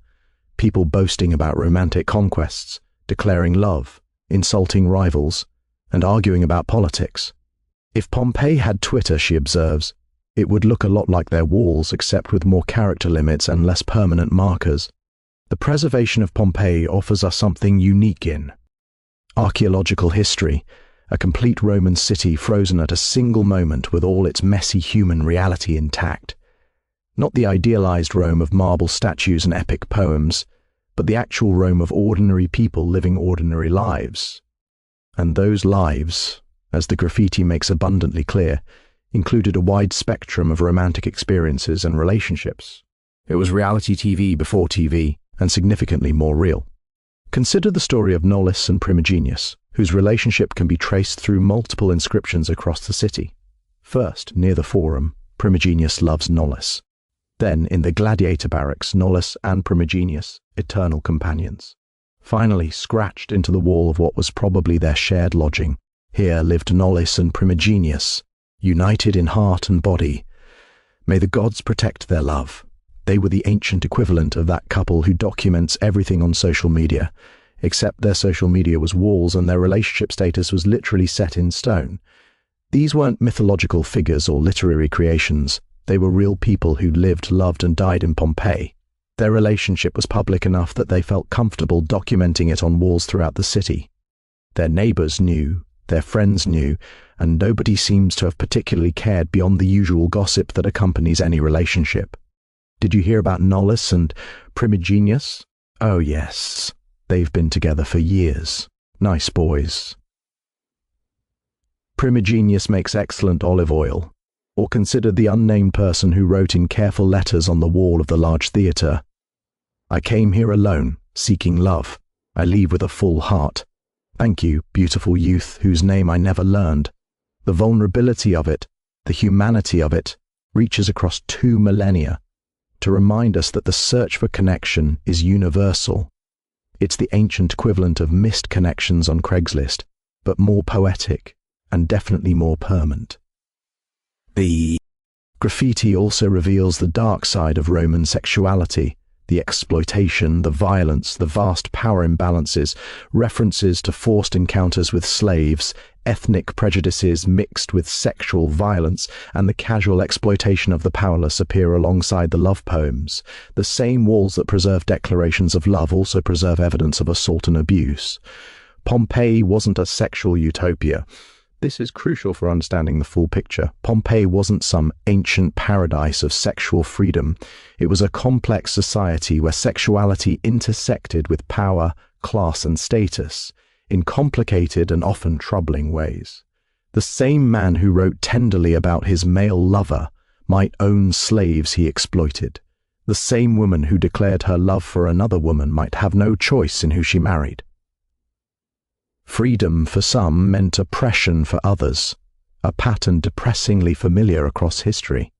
People boasting about romantic conquests, declaring love, insulting rivals, and arguing about politics. If Pompeii had Twitter, she observes, it would look a lot like their walls, except with more character limits and less permanent markers. The preservation of Pompeii offers us something unique in archaeological history, a complete Roman city frozen at a single moment with all its messy human reality intact. Not the idealized Rome of marble statues and epic poems, but the actual Rome of ordinary people living ordinary lives. And those lives, as the graffiti makes abundantly clear, included a wide spectrum of romantic experiences and relationships. It was reality TV before TV, and significantly more real. Consider the story of Nollis and Primigenius, whose relationship can be traced through multiple inscriptions across the city. First, near the Forum, Primigenius loves Nollis. Then, in the gladiator barracks, Nollis and Primigenius, eternal companions. Finally, scratched into the wall of what was probably their shared lodging, here lived Nollis and Primigenius, united in heart and body. May the gods protect their love. They were the ancient equivalent of that couple who documents everything on social media, except their social media was walls and their relationship status was literally set in stone. These weren't mythological figures or literary creations. They were real people who lived, loved, and died in Pompeii. Their relationship was public enough that they felt comfortable documenting it on walls throughout the city. Their neighbors knew, their friends knew, and nobody seems to have particularly cared beyond the usual gossip that accompanies any relationship. Did you hear about Nollis and Primigenius? Oh yes, they've been together for years. Nice boys. Primigenius makes excellent olive oil. Or consider the unnamed person who wrote in careful letters on the wall of the large theatre, "I came here alone, seeking love. I leave with a full heart. Thank you, beautiful youth whose name I never learned." The vulnerability of it, the humanity of it, reaches across 2 millennia to remind us that the search for connection is universal. It's the ancient equivalent of missed connections on Craigslist, but more poetic and definitely more permanent. The graffiti also reveals the dark side of Roman sexuality, the exploitation, the violence, the vast power imbalances, references to forced encounters with slaves, ethnic prejudices mixed with sexual violence, and the casual exploitation of the powerless appear alongside the love poems. The same walls that preserve declarations of love also preserve evidence of assault and abuse. Pompeii wasn't a sexual utopia. This is crucial for understanding the full picture. Pompeii wasn't some ancient paradise of sexual freedom. It was a complex society where sexuality intersected with power, class, and status in complicated and often troubling ways. The same man who wrote tenderly about his male lover might own slaves he exploited. The same woman who declared her love for another woman might have no choice in who she married. Freedom for some meant oppression for others, a pattern depressingly familiar across history.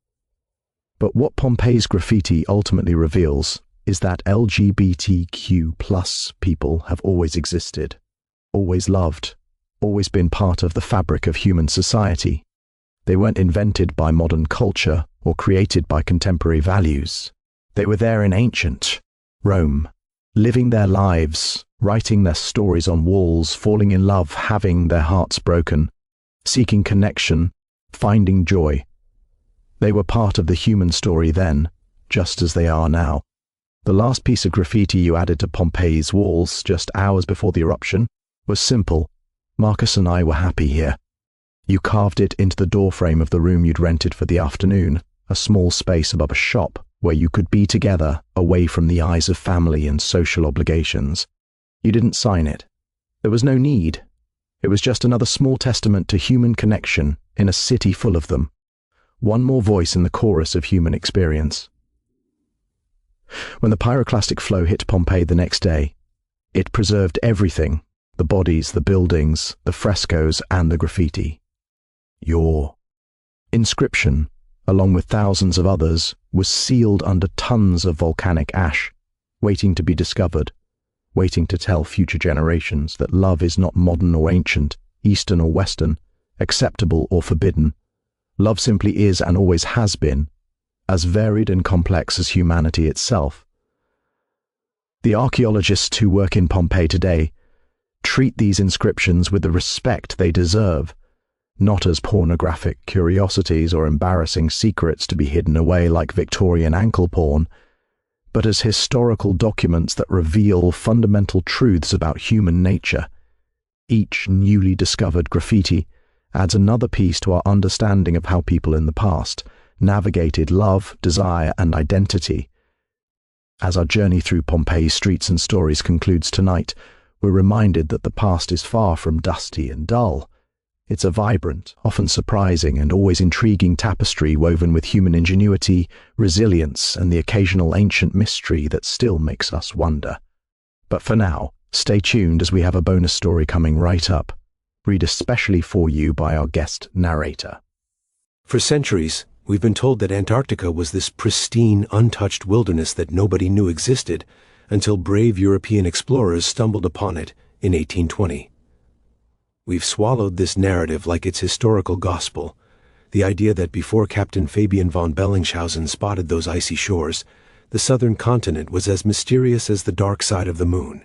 But what Pompeii's graffiti ultimately reveals is that LGBTQ+ people have always existed, always loved, always been part of the fabric of human society. They weren't invented by modern culture or created by contemporary values. They were there in ancient Rome, living their lives, writing their stories on walls, falling in love, having their hearts broken, seeking connection, finding joy. They were part of the human story then, just as they are now. The last piece of graffiti you added to Pompeii's walls, just hours before the eruption, was simple. "Marcus and I were happy here." You carved it into the doorframe of the room you'd rented for the afternoon, a small space above a shop where you could be together, away from the eyes of family and social obligations. You didn't sign it. There was no need. It was just another small testament to human connection in a city full of them. One more voice in the chorus of human experience. When the pyroclastic flow hit Pompeii the next day, it preserved everything: the bodies, the buildings, the frescoes, and the graffiti. Your inscription, along with thousands of others, was sealed under tons of volcanic ash, waiting to be discovered. waiting to tell future generations that love is not modern or ancient, Eastern or Western, acceptable or forbidden. Love simply is and always has been, as varied and complex as humanity itself. The archaeologists who work in Pompeii today treat these inscriptions with the respect they deserve, not as pornographic curiosities or embarrassing secrets to be hidden away like Victorian ankle porn, but as historical documents that reveal fundamental truths about human nature. Each newly discovered graffiti adds another piece to our understanding of how people in the past navigated love, desire, and identity. As our journey through Pompeii's streets and stories concludes tonight, we're reminded that the past is far from dusty and dull. It's a vibrant, often surprising, and always intriguing tapestry woven with human ingenuity, resilience, and the occasional ancient mystery that still makes us wonder. But for now, stay tuned as we have a bonus story coming right up, read especially for you by our guest narrator. For centuries, we've been told that Antarctica was this pristine, untouched wilderness that nobody knew existed until brave European explorers stumbled upon it in 1820. We've swallowed this narrative like it's historical gospel, the idea that before Captain Fabian von Bellingshausen spotted those icy shores, the southern continent was as mysterious as the dark side of the moon.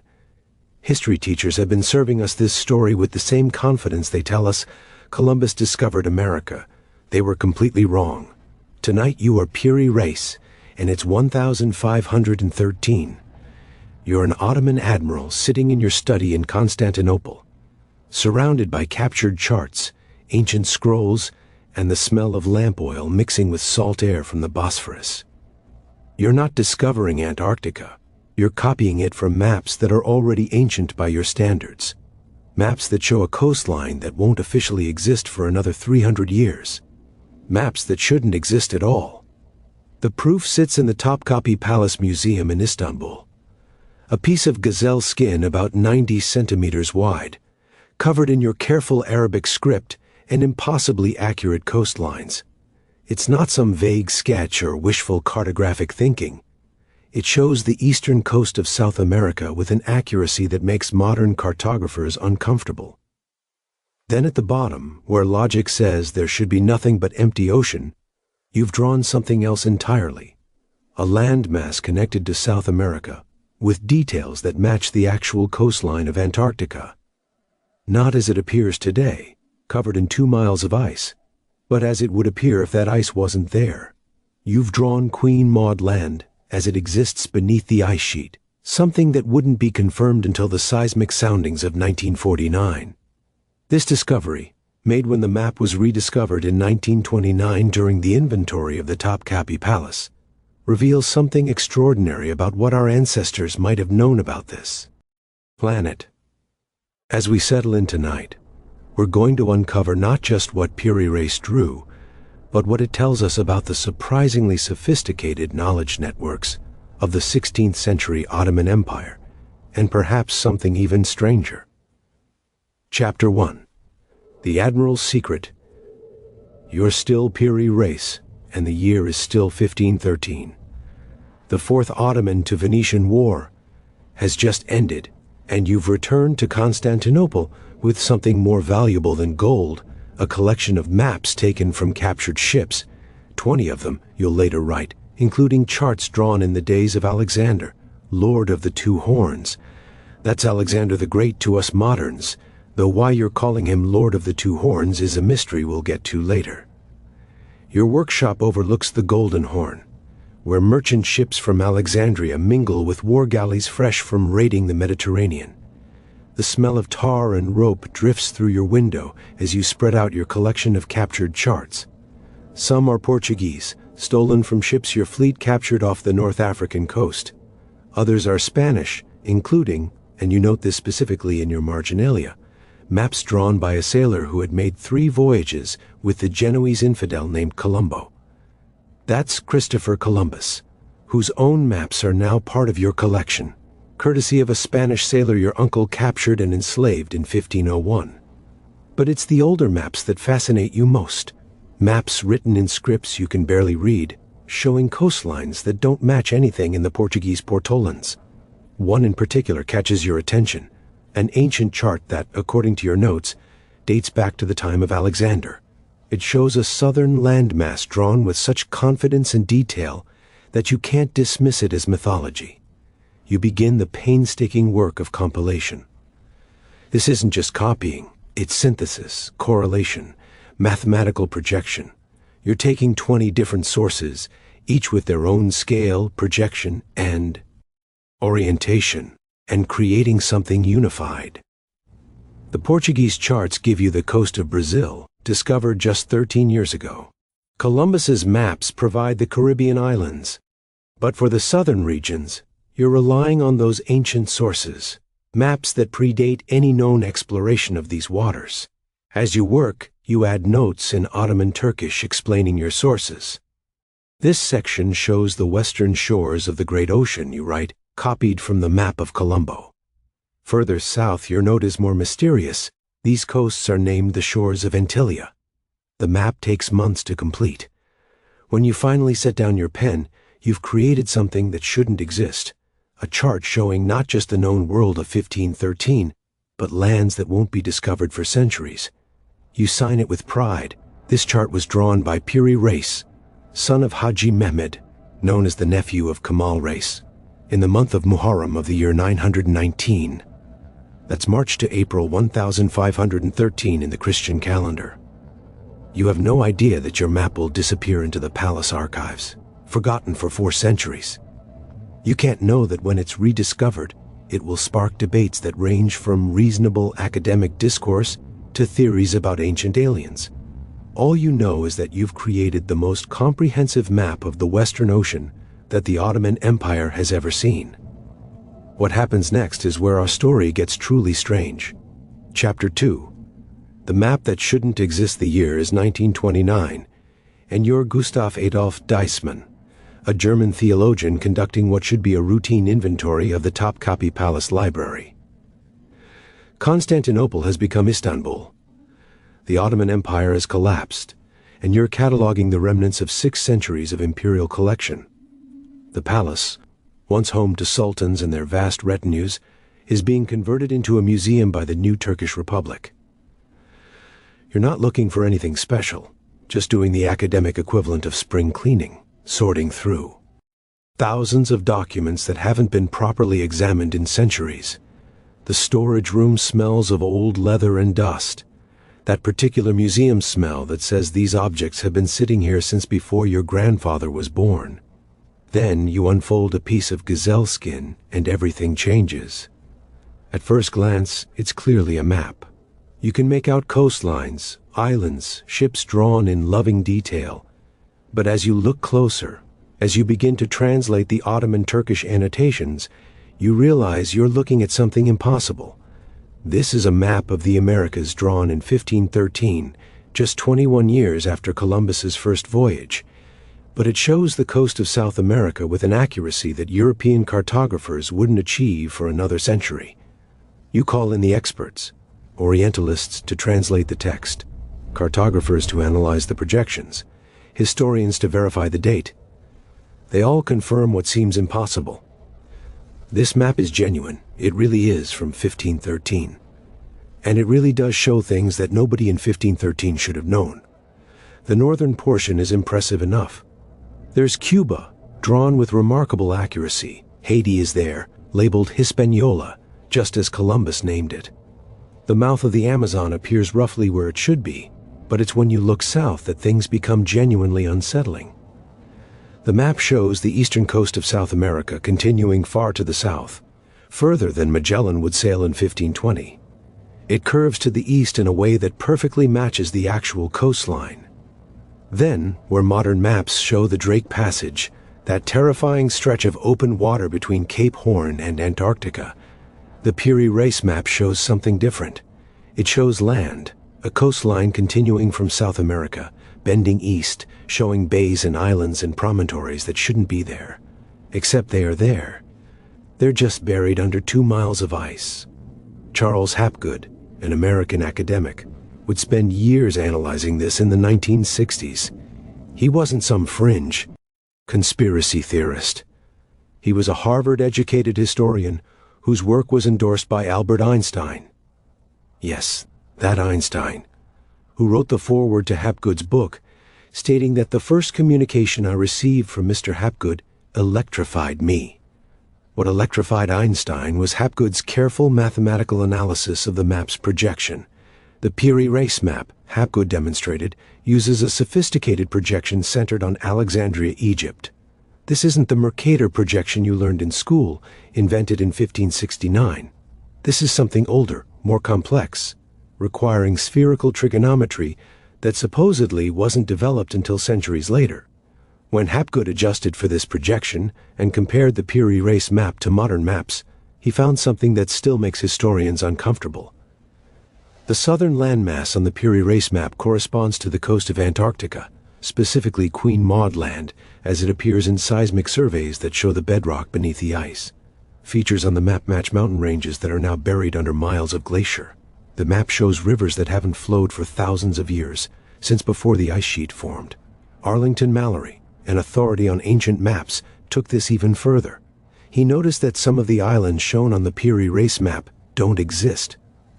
History teachers have been serving us this story with the same confidence they tell us Columbus discovered America. They were completely wrong. Tonight you are Piri Reis, and it's 1513. You're an Ottoman admiral sitting in your study in Constantinople, surrounded by captured charts, ancient scrolls, and the smell of lamp oil mixing with salt air from the Bosphorus. You're not discovering Antarctica. You're copying it from maps that are already ancient by your standards. Maps that show a coastline that won't officially exist for another 300 years. Maps that shouldn't exist at all. The proof sits in the Topkapi Palace Museum in Istanbul. A piece of gazelle skin about 90 centimeters wide, covered in your careful Arabic script and impossibly accurate coastlines. It's not some vague sketch or wishful cartographic thinking. It shows the eastern coast of South America with an accuracy that makes modern cartographers uncomfortable. Then at the bottom, where logic says there should be nothing but empty ocean, you've drawn something else entirely. A landmass connected to South America, with details that match the actual coastline of Antarctica. Not as it appears today, covered in 2 miles of ice, but as it would appear if that ice wasn't there. You've drawn Queen Maud Land as it exists beneath the ice sheet, something that wouldn't be confirmed until the seismic soundings of 1949. This discovery, made when the map was rediscovered in 1929 during the inventory of the Topkapi Palace, reveals something extraordinary about what our ancestors might have known about this planet. As we settle in tonight, we're going to uncover not just what Piri Reis drew, but what it tells us about the surprisingly sophisticated knowledge networks of the 16th century Ottoman Empire, and perhaps something even stranger. Chapter 1. The Admiral's Secret. You're still Piri Reis, and the year is still 1513. The Fourth Ottoman to Venetian War has just ended, and you've returned to Constantinople with something more valuable than gold, a collection of maps taken from captured ships, 20 of them, you'll later write, including charts drawn in the days of Alexander, Lord of the Two Horns. That's Alexander the Great to us moderns, though why you're calling him Lord of the Two Horns is a mystery we'll get to later. Your workshop overlooks the Golden Horn, where merchant ships from Alexandria mingle with war galleys fresh from raiding the Mediterranean. The smell of tar and rope drifts through your window as you spread out your collection of captured charts. Some are Portuguese, stolen from ships your fleet captured off the North African coast. Others are Spanish, including, and you note this specifically in your marginalia, maps drawn by a sailor who had made 3 voyages with the Genoese infidel named Colombo. That's Christopher Columbus, whose own maps are now part of your collection, courtesy of a Spanish sailor your uncle captured and enslaved in 1501. But it's the older maps that fascinate you most, maps written in scripts you can barely read, showing coastlines that don't match anything in the Portuguese portolans. One in particular catches your attention, an ancient chart that, according to your notes, dates back to the time of Alexander. It shows a southern landmass drawn with such confidence and detail that you can't dismiss it as mythology. You begin the painstaking work of compilation. This isn't just copying, it's synthesis, correlation, mathematical projection. You're taking 20 different sources, each with their own scale, projection, and orientation, and creating something unified. The Portuguese charts give you the coast of Brazil, discovered just 13 years ago. Columbus's maps provide the Caribbean islands. But for the southern regions, you're relying on those ancient sources, maps that predate any known exploration of these waters. As you work, you add notes in Ottoman Turkish explaining your sources. This section shows the western shores of the Great Ocean, you write, copied from the map of Colombo. Further south, your note is more mysterious. These coasts are named the shores of Antillia. The map takes months to complete. When you finally set down your pen, you've created something that shouldn't exist. A chart showing not just the known world of 1513, but lands that won't be discovered for centuries. You sign it with pride. This chart was drawn by Piri Reis, son of Haji Mehmed, known as the nephew of Kamal Reis, in the month of Muharram of the year 919. That's March to April 1513 in the Christian calendar. You have no idea that your map will disappear into the palace archives, forgotten for 4 centuries. You can't know that when it's rediscovered, it will spark debates that range from reasonable academic discourse to theories about ancient aliens. All you know is that you've created the most comprehensive map of the Western Ocean that the Ottoman Empire has ever seen. What happens next is where our story gets truly strange. Chapter 2. The map that shouldn't exist. The year is 1929, and you're Gustav Adolf Deissmann, a German theologian conducting what should be a routine inventory of the Topkapi Palace Library. Constantinople has become Istanbul. The Ottoman Empire has collapsed, and you're cataloging the remnants of 6 centuries of imperial collection. The palace, once home to sultans and their vast retinues, is being converted into a museum by the new Turkish Republic. You're not looking for anything special, just doing the academic equivalent of spring cleaning, sorting through thousands of documents that haven't been properly examined in centuries. The storage room smells of old leather and dust, that particular museum smell that says these objects have been sitting here since before your grandfather was born. Then you unfold a piece of gazelle skin and everything changes. At first glance, it's clearly a map. You can make out coastlines, islands, ships drawn in loving detail. But as you look closer, as you begin to translate the Ottoman Turkish annotations, you realize you're looking at something impossible. This is a map of the Americas drawn in 1513, just 21 years after Columbus's first voyage. But it shows the coast of South America with an accuracy that European cartographers wouldn't achieve for another century. You call in the experts, Orientalists to translate the text, cartographers to analyze the projections, historians to verify the date. They all confirm what seems impossible. This map is genuine. It really is from 1513. And it really does show things that nobody in 1513 should have known. The northern portion is impressive enough. There's Cuba, drawn with remarkable accuracy. Haiti is there, labeled Hispaniola, just as Columbus named it. The mouth of the Amazon appears roughly where it should be, but it's when you look south that things become genuinely unsettling. The map shows the eastern coast of South America continuing far to the south, further than Magellan would sail in 1520. It curves to the east in a way that perfectly matches the actual coastline. Then, where modern maps show the Drake Passage, that terrifying stretch of open water between Cape Horn and Antarctica, the Piri Reis map shows something different. It shows land, a coastline continuing from South America, bending east, showing bays and islands and promontories that shouldn't be there. Except they are there. They're just buried under 2 miles of ice. Charles Hapgood, an American academic, would spend years analyzing this in the 1960s. He wasn't some fringe conspiracy theorist. He was a Harvard-educated historian whose work was endorsed by Albert Einstein. Yes, that Einstein, who wrote the foreword to Hapgood's book, stating that the first communication I received from Mr. Hapgood electrified me. What electrified Einstein was Hapgood's careful mathematical analysis of the map's projection. The Poori race map, Hapgood demonstrated, uses a sophisticated projection centered on Alexandria, Egypt. This isn't the Mercator projection you learned in school, invented in 1569. This is something older, more complex, requiring spherical trigonometry that supposedly wasn't developed until centuries later. When Hapgood adjusted for this projection and compared the Poori race map to modern maps, he found something that still makes historians uncomfortable. The southern landmass on the Poori race map corresponds to the coast of Antarctica, specifically Queen Maud Land, as it appears in seismic surveys that show the bedrock beneath the ice. Features on the map match mountain ranges that are now buried under miles of glacier. The map shows rivers that haven't flowed for thousands of years, since before the ice sheet formed. Arlington Mallory, an authority on ancient maps, took this even further. He noticed that some of the islands shown on the Poori race map don't exist.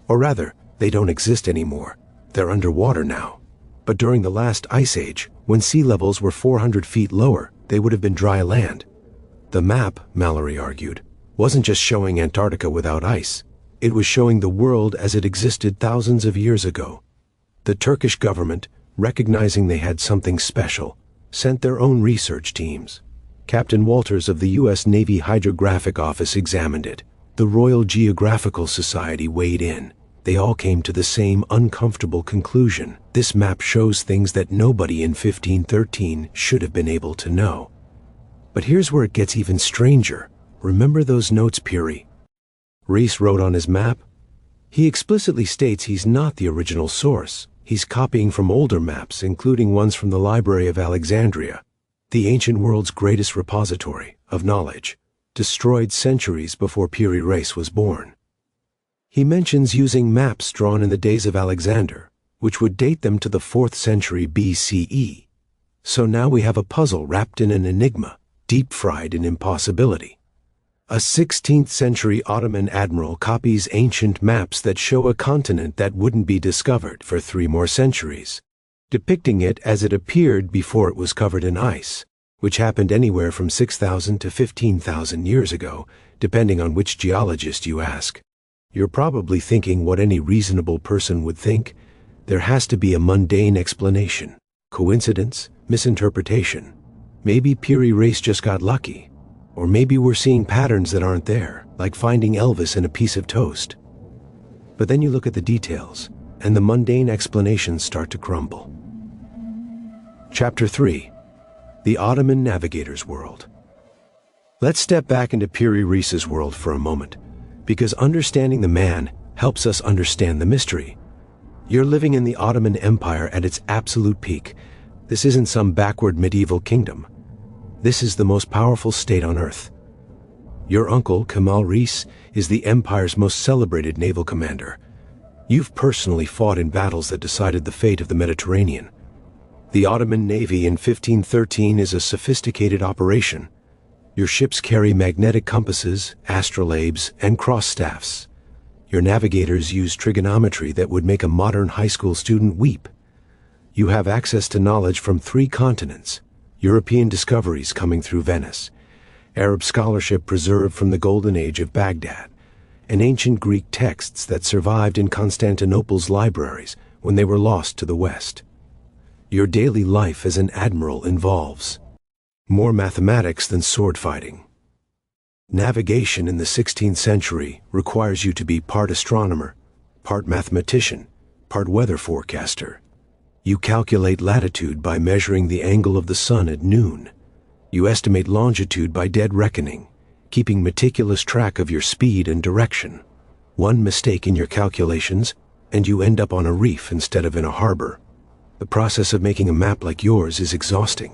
Or rather, they don't exist anymore. They're underwater now. But during the last ice age, when sea levels were 400 feet lower, they would have been dry land. The map, Mallory argued, wasn't just showing Antarctica without ice. It was showing the world as it existed thousands of years ago. The Turkish government, recognizing they had something special, sent their own research teams. Captain Walters of the U.S. Navy Hydrographic Office examined it. The Royal Geographical Society weighed in. They all came to the same uncomfortable conclusion. This map shows things that nobody in 1513 should have been able to know. But here's where it gets even stranger. Remember those notes Poori Rees wrote on his map? He explicitly states he's not the original source. He's copying from older maps, including ones from the Library of Alexandria, the ancient world's greatest repository of knowledge, destroyed centuries before Poori race was born. He mentions using maps drawn in the days of Alexander, which would date them to the 4th century BCE. So now we have a puzzle wrapped in an enigma, deep-fried in impossibility. A 16th century Ottoman admiral copies ancient maps that show a continent that wouldn't be discovered for 3 more centuries, depicting it as it appeared before it was covered in ice, which happened anywhere from 6,000 to 15,000 years ago, depending on which geologist you ask. You're probably thinking what any reasonable person would think. There has to be a mundane explanation. Coincidence? Misinterpretation? Maybe Poori race just got lucky. Or maybe we're seeing patterns that aren't there, like finding Elvis in a piece of toast. But then you look at the details, and the mundane explanations start to crumble. Chapter 3. The Ottoman Navigator's World. Let's step back into Poori Rees's world for a moment, because understanding the man helps us understand the mystery. You're living in the Ottoman Empire at its absolute peak. This isn't some backward medieval kingdom. This is the most powerful state on earth. Your uncle, Kemal Reis, is the empire's most celebrated naval commander. You've personally fought in battles that decided the fate of the Mediterranean. The Ottoman Navy in 1513 is a sophisticated operation. Your ships carry magnetic compasses, astrolabes, and cross-staffs. Your navigators use trigonometry that would make a modern high school student weep. You have access to knowledge from 3 continents. European discoveries coming through Venice, Arab scholarship preserved from the Golden Age of Baghdad, and ancient Greek texts that survived in Constantinople's libraries when they were lost to the West. Your daily life as an admiral involves more mathematics than sword fighting. Navigation in the 16th century requires you to be part astronomer, part mathematician, part weather forecaster. You calculate latitude by measuring the angle of the sun at noon. You estimate longitude by dead reckoning, keeping meticulous track of your speed and direction. One mistake in your calculations, and you end up on a reef instead of in a harbor. The process of making a map like yours is exhausting.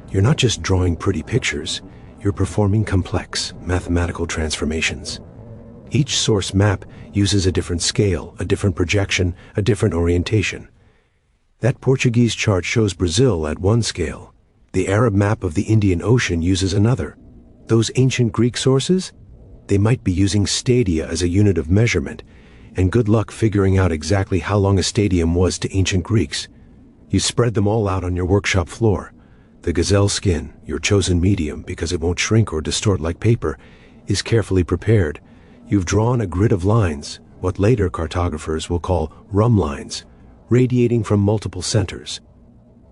You're not just drawing pretty pictures, you're performing complex mathematical transformations. Each source map uses a different scale, a different projection, a different orientation. That Portuguese chart shows Brazil at one scale. The Arab map of the Indian Ocean uses another. Those ancient Greek sources? They might be using stadia as a unit of measurement, and good luck figuring out exactly how long a stadium was to ancient Greeks. You spread them all out on your workshop floor. The gazelle skin, your chosen medium because it won't shrink or distort like paper, is carefully prepared. You've drawn a grid of lines, what later cartographers will call rum lines, radiating from multiple centers.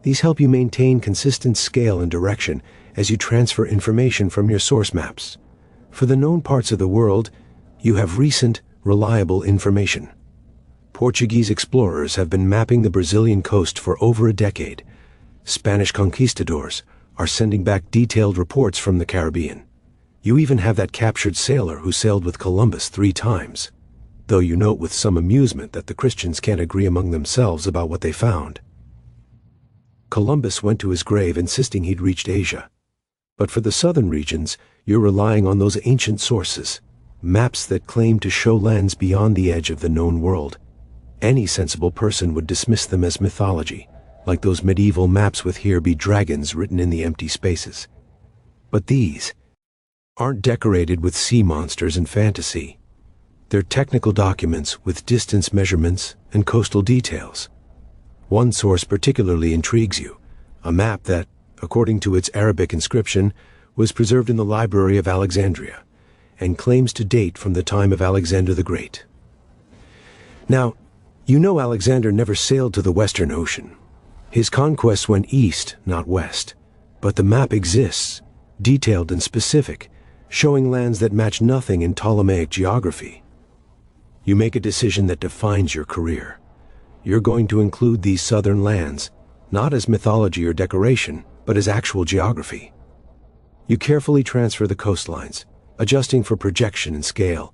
These help you maintain consistent scale and direction as you transfer information from your source maps. For the known parts of the world, you have recent, reliable information. Portuguese explorers have been mapping the Brazilian coast for over a decade. Spanish conquistadors are sending back detailed reports from the Caribbean. You even have that captured sailor who sailed with Columbus 3 times, though you note with some amusement that the Christians can't agree among themselves about what they found. Columbus went to his grave insisting he'd reached Asia. But for the southern regions, you're relying on those ancient sources, maps that claim to show lands beyond the edge of the known world. Any sensible person would dismiss them as mythology, like those medieval maps with "here be dragons" written in the empty spaces. But these aren't decorated with sea monsters and fantasy. They're technical documents with distance measurements and coastal details. One source particularly intrigues you, a map that, according to its Arabic inscription, was preserved in the Library of Alexandria, and claims to date from the time of Alexander the Great. Now, you know Alexander never sailed to the Western Ocean. His conquests went east, not west. But the map exists, detailed and specific, showing lands that match nothing in Ptolemaic geography. You make a decision that defines your career. You're going to include these southern lands, not as mythology or decoration, but as actual geography. You carefully transfer the coastlines, adjusting for projection and scale.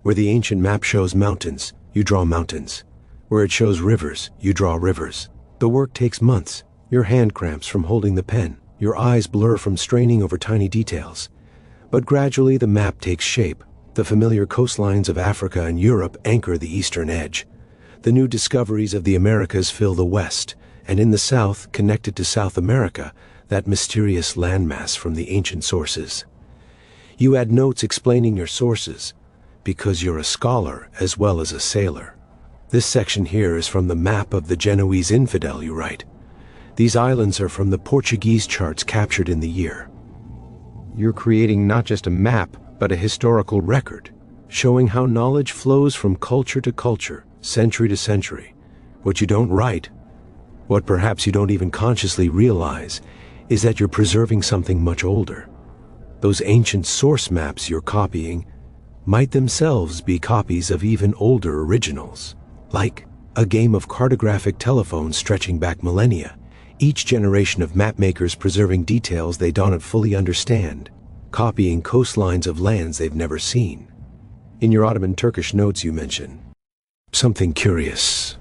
Where the ancient map shows mountains, you draw mountains. Where it shows rivers, you draw rivers. The work takes months. Your hand cramps from holding the pen. Your eyes blur from straining over tiny details. But gradually the map takes shape. The familiar coastlines of Africa and Europe anchor the eastern edge. The new discoveries of the Americas fill the west, and in the south, connected to South America, that mysterious landmass from the ancient sources. You add notes explaining your sources, because you're a scholar as well as a sailor. This section here is from the map of the Genoese infidel, you write. These islands are from the Portuguese charts captured in the year. You're creating not just a map, but a historical record, showing how knowledge flows from culture to culture, century to century. What you don't write, what perhaps you don't even consciously realize, is that you're preserving something much older. Those ancient source maps you're copying might themselves be copies of even older originals. Like a game of cartographic telephone stretching back millennia, each generation of mapmakers preserving details they don't fully understand, copying coastlines of lands they've never seen. In your Ottoman Turkish notes you mention something curious.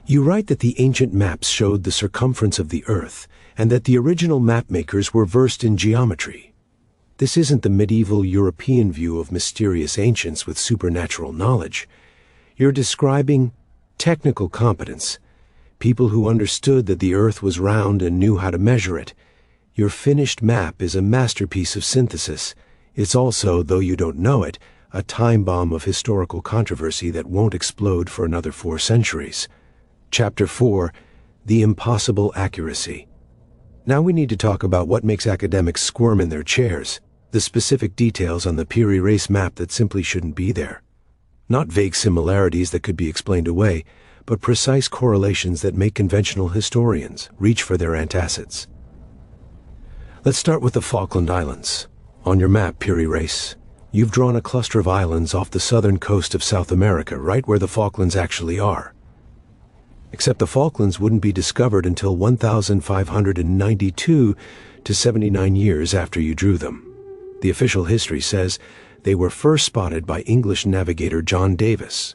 You write that the ancient maps showed the circumference of the earth, and that the original mapmakers were versed in geometry. This isn't the medieval European view of mysterious ancients with supernatural knowledge. You're describing technical competence, people who understood that the earth was round and knew how to measure it. Your finished map is a masterpiece of synthesis. It's also, though you don't know it, a time bomb of historical controversy that won't explode for another 4 centuries. Chapter 4, The Impossible Accuracy. Now we need to talk about what makes academics squirm in their chairs, the specific details on the Poori race map that simply shouldn't be there. Not vague similarities that could be explained away, but precise correlations that make conventional historians reach for their antacids. Let's start with the Falkland Islands. On your map, Poori race, you've drawn a cluster of islands off the southern coast of South America, right where the Falklands actually are. Except the Falklands wouldn't be discovered until 1,592 to 79 years after you drew them. The official history says they were first spotted by English navigator John Davis.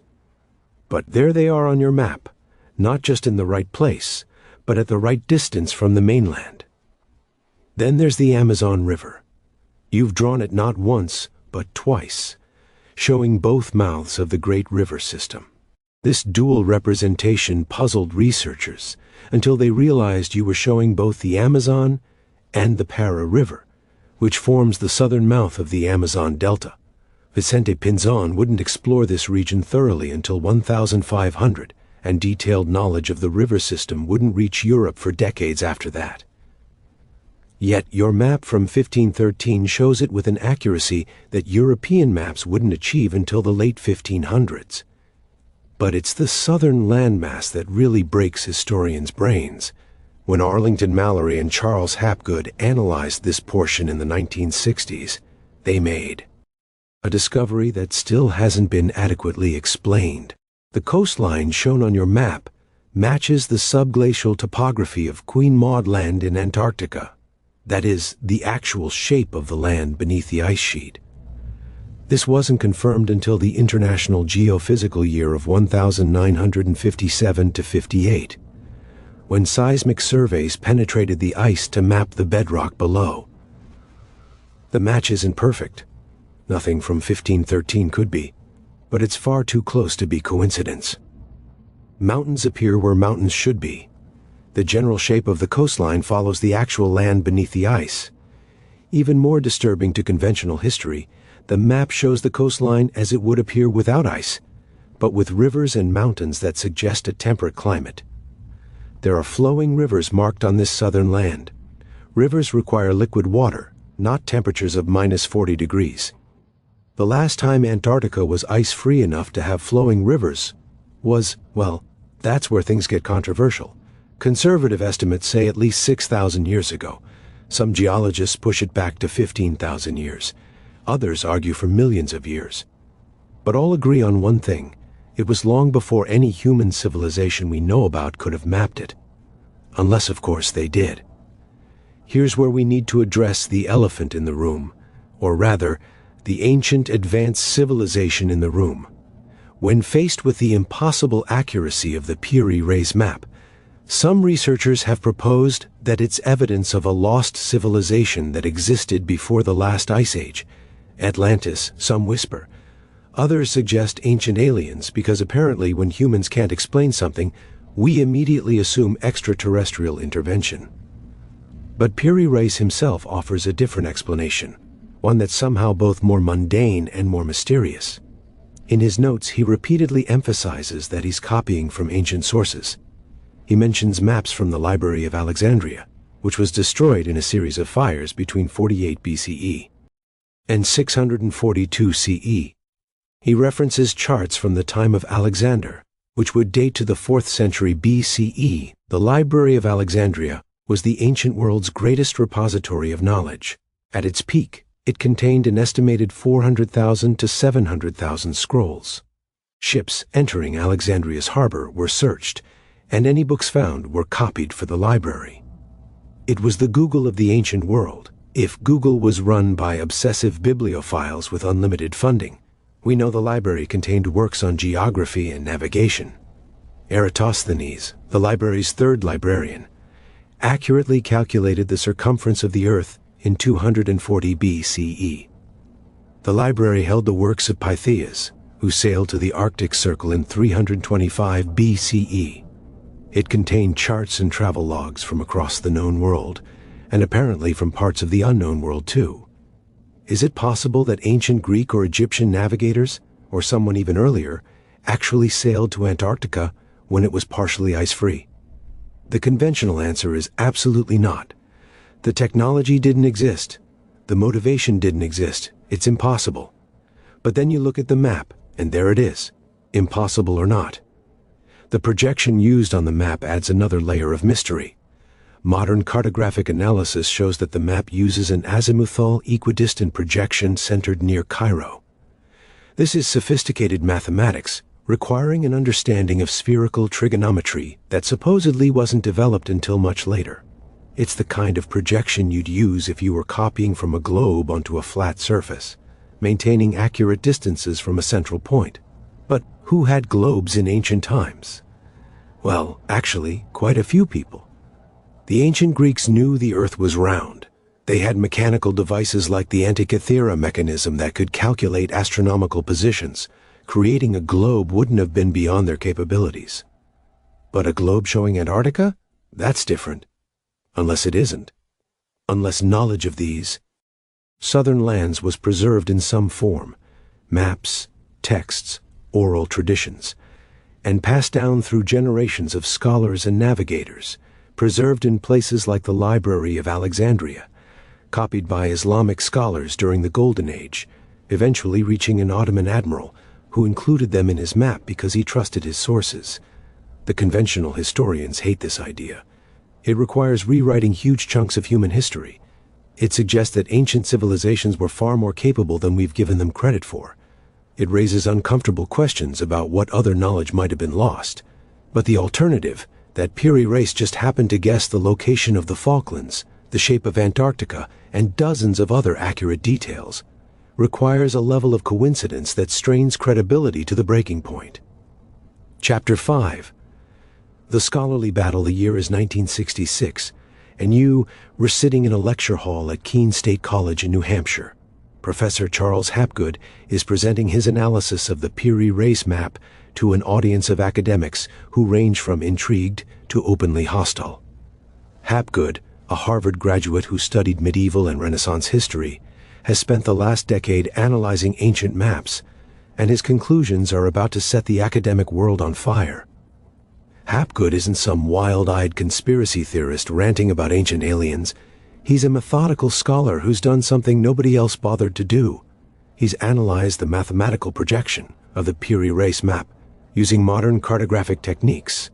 But there they are on your map, not just in the right place, but at the right distance from the mainland. Then there's the Amazon River. You've drawn it not once, but twice, showing both mouths of the great river system. This dual representation puzzled researchers until they realized you were showing both the Amazon and the Para River, which forms the southern mouth of the Amazon Delta. Vicente Pinzon wouldn't explore this region thoroughly until 1500, and detailed knowledge of the river system wouldn't reach Europe for decades after that. Yet your map from 1513 shows it with an accuracy that European maps wouldn't achieve until the late 1500s. But it's the southern landmass that really breaks historians' brains. When Arlington Mallory and Charles Hapgood analyzed this portion in the 1960s, they made a discovery that still hasn't been adequately explained. The coastline shown on your map matches the subglacial topography of Queen Maud Land in Antarctica. That is, the actual shape of the land beneath the ice sheet. This wasn't confirmed until the International Geophysical Year of 1957 to 58, when seismic surveys penetrated the ice to map the bedrock below. The match isn't perfect. Nothing from 1513 could be, but it's far too close to be coincidence. Mountains appear where mountains should be. The general shape of the coastline follows the actual land beneath the ice. Even more disturbing to conventional history, the map shows the coastline as it would appear without ice, but with rivers and mountains that suggest a temperate climate. There are flowing rivers marked on this southern land. Rivers require liquid water, not temperatures of -40 degrees. The last time Antarctica was ice-free enough to have flowing rivers was, well, that's where things get controversial. Conservative estimates say at least 6,000 years ago. Some geologists push it back to 15,000 years. Others argue for millions of years. But all agree on one thing. It was long before any human civilization we know about could have mapped it. Unless, of course, they did. Here's where we need to address the elephant in the room, or rather, the ancient advanced civilization in the room. When faced with the impossible accuracy of the Piri Reis map, some researchers have proposed that it's evidence of a lost civilization that existed before the last ice age. Atlantis, some whisper. Others suggest ancient aliens because apparently when humans can't explain something, we immediately assume extraterrestrial intervention. But Piri Reis himself offers a different explanation, one that's somehow both more mundane and more mysterious. In his notes, he repeatedly emphasizes that he's copying from ancient sources. He mentions maps from the Library of Alexandria, which was destroyed in a series of fires between 48 BCE and 642 CE. He references charts from the time of Alexander, which would date to the 4th century BCE. The Library of Alexandria was the ancient world's greatest repository of knowledge. At its peak, it contained an estimated 400,000 to 700,000 scrolls. Ships entering Alexandria's harbor were searched, and any books found were copied for the library. It was the Google of the ancient world. If Google was run by obsessive bibliophiles with unlimited funding, we know the library contained works on geography and navigation. Eratosthenes, the library's third librarian, accurately calculated the circumference of the Earth in 240 BCE. The library held the works of Pytheas, who sailed to the Arctic Circle in 325 BCE. It contained charts and travel logs from across the known world, and apparently from parts of the unknown world too. Is it possible that ancient Greek or Egyptian navigators, or someone even earlier, actually sailed to Antarctica when it was partially ice-free? The conventional answer is absolutely not. The technology didn't exist. The motivation didn't exist. It's impossible. But then you look at the map, and there it is, impossible or not. The projection used on the map adds another layer of mystery. Modern cartographic analysis shows that the map uses an azimuthal equidistant projection centered near Cairo. This is sophisticated mathematics, requiring an understanding of spherical trigonometry that supposedly wasn't developed until much later. It's the kind of projection you'd use if you were copying from a globe onto a flat surface, maintaining accurate distances from a central point. But who had globes in ancient times? Well, actually, quite a few people. The ancient Greeks knew the Earth was round. They had mechanical devices like the Antikythera mechanism that could calculate astronomical positions. Creating a globe wouldn't have been beyond their capabilities. But a globe showing Antarctica? That's different. Unless it isn't. Unless knowledge of these southern lands was preserved in some form, maps, texts, oral traditions, and passed down through generations of scholars and navigators, preserved in places like the Library of Alexandria, copied by Islamic scholars during the Golden Age, eventually reaching an Ottoman admiral who included them in his map because he trusted his sources. The conventional historians hate this idea. It requires rewriting huge chunks of human history. It suggests that ancient civilizations were far more capable than we've given them credit for. It raises uncomfortable questions about what other knowledge might have been lost. But the alternative, that Poori race just happened to guess the location of the Falklands, the shape of Antarctica, and dozens of other accurate details, requires a level of coincidence that strains credibility to the breaking point. Chapter 5. The scholarly battle. The year is 1966, and you were sitting in a lecture hall at Keene State College in New Hampshire. Professor Charles Hapgood is presenting his analysis of the Poori race map to an audience of academics who range from intrigued to openly hostile. Hapgood, a Harvard graduate who studied medieval and Renaissance history, has spent the last decade analyzing ancient maps, and his conclusions are about to set the academic world on fire. Hapgood isn't some wild-eyed conspiracy theorist ranting about ancient aliens. He's a methodical scholar who's done something nobody else bothered to do. He's analyzed the mathematical projection of the Poori race map using modern cartographic techniques.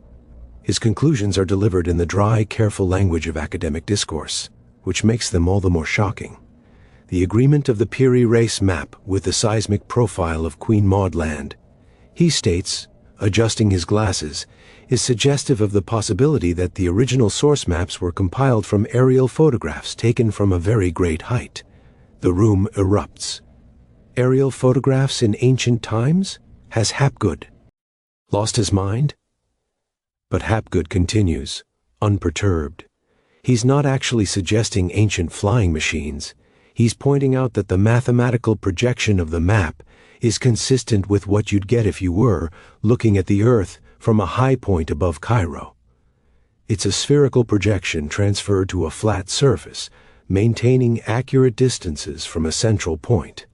His conclusions are delivered in the dry, careful language of academic discourse, which makes them all the more shocking. The agreement of the Poori race map with the seismic profile of Queen Maud Land, he states, adjusting his glasses, is suggestive of the possibility that the original source maps were compiled from aerial photographs taken from a very great height. The room erupts. Aerial photographs in ancient times? Has Hapgood lost his mind? But Hapgood continues, unperturbed. He's not actually suggesting ancient flying machines. He's pointing out that the mathematical projection of the map is consistent with what you'd get if you were looking at the Earth from a high point above Cairo. It's a spherical projection transferred to a flat surface, maintaining accurate distances from a central point.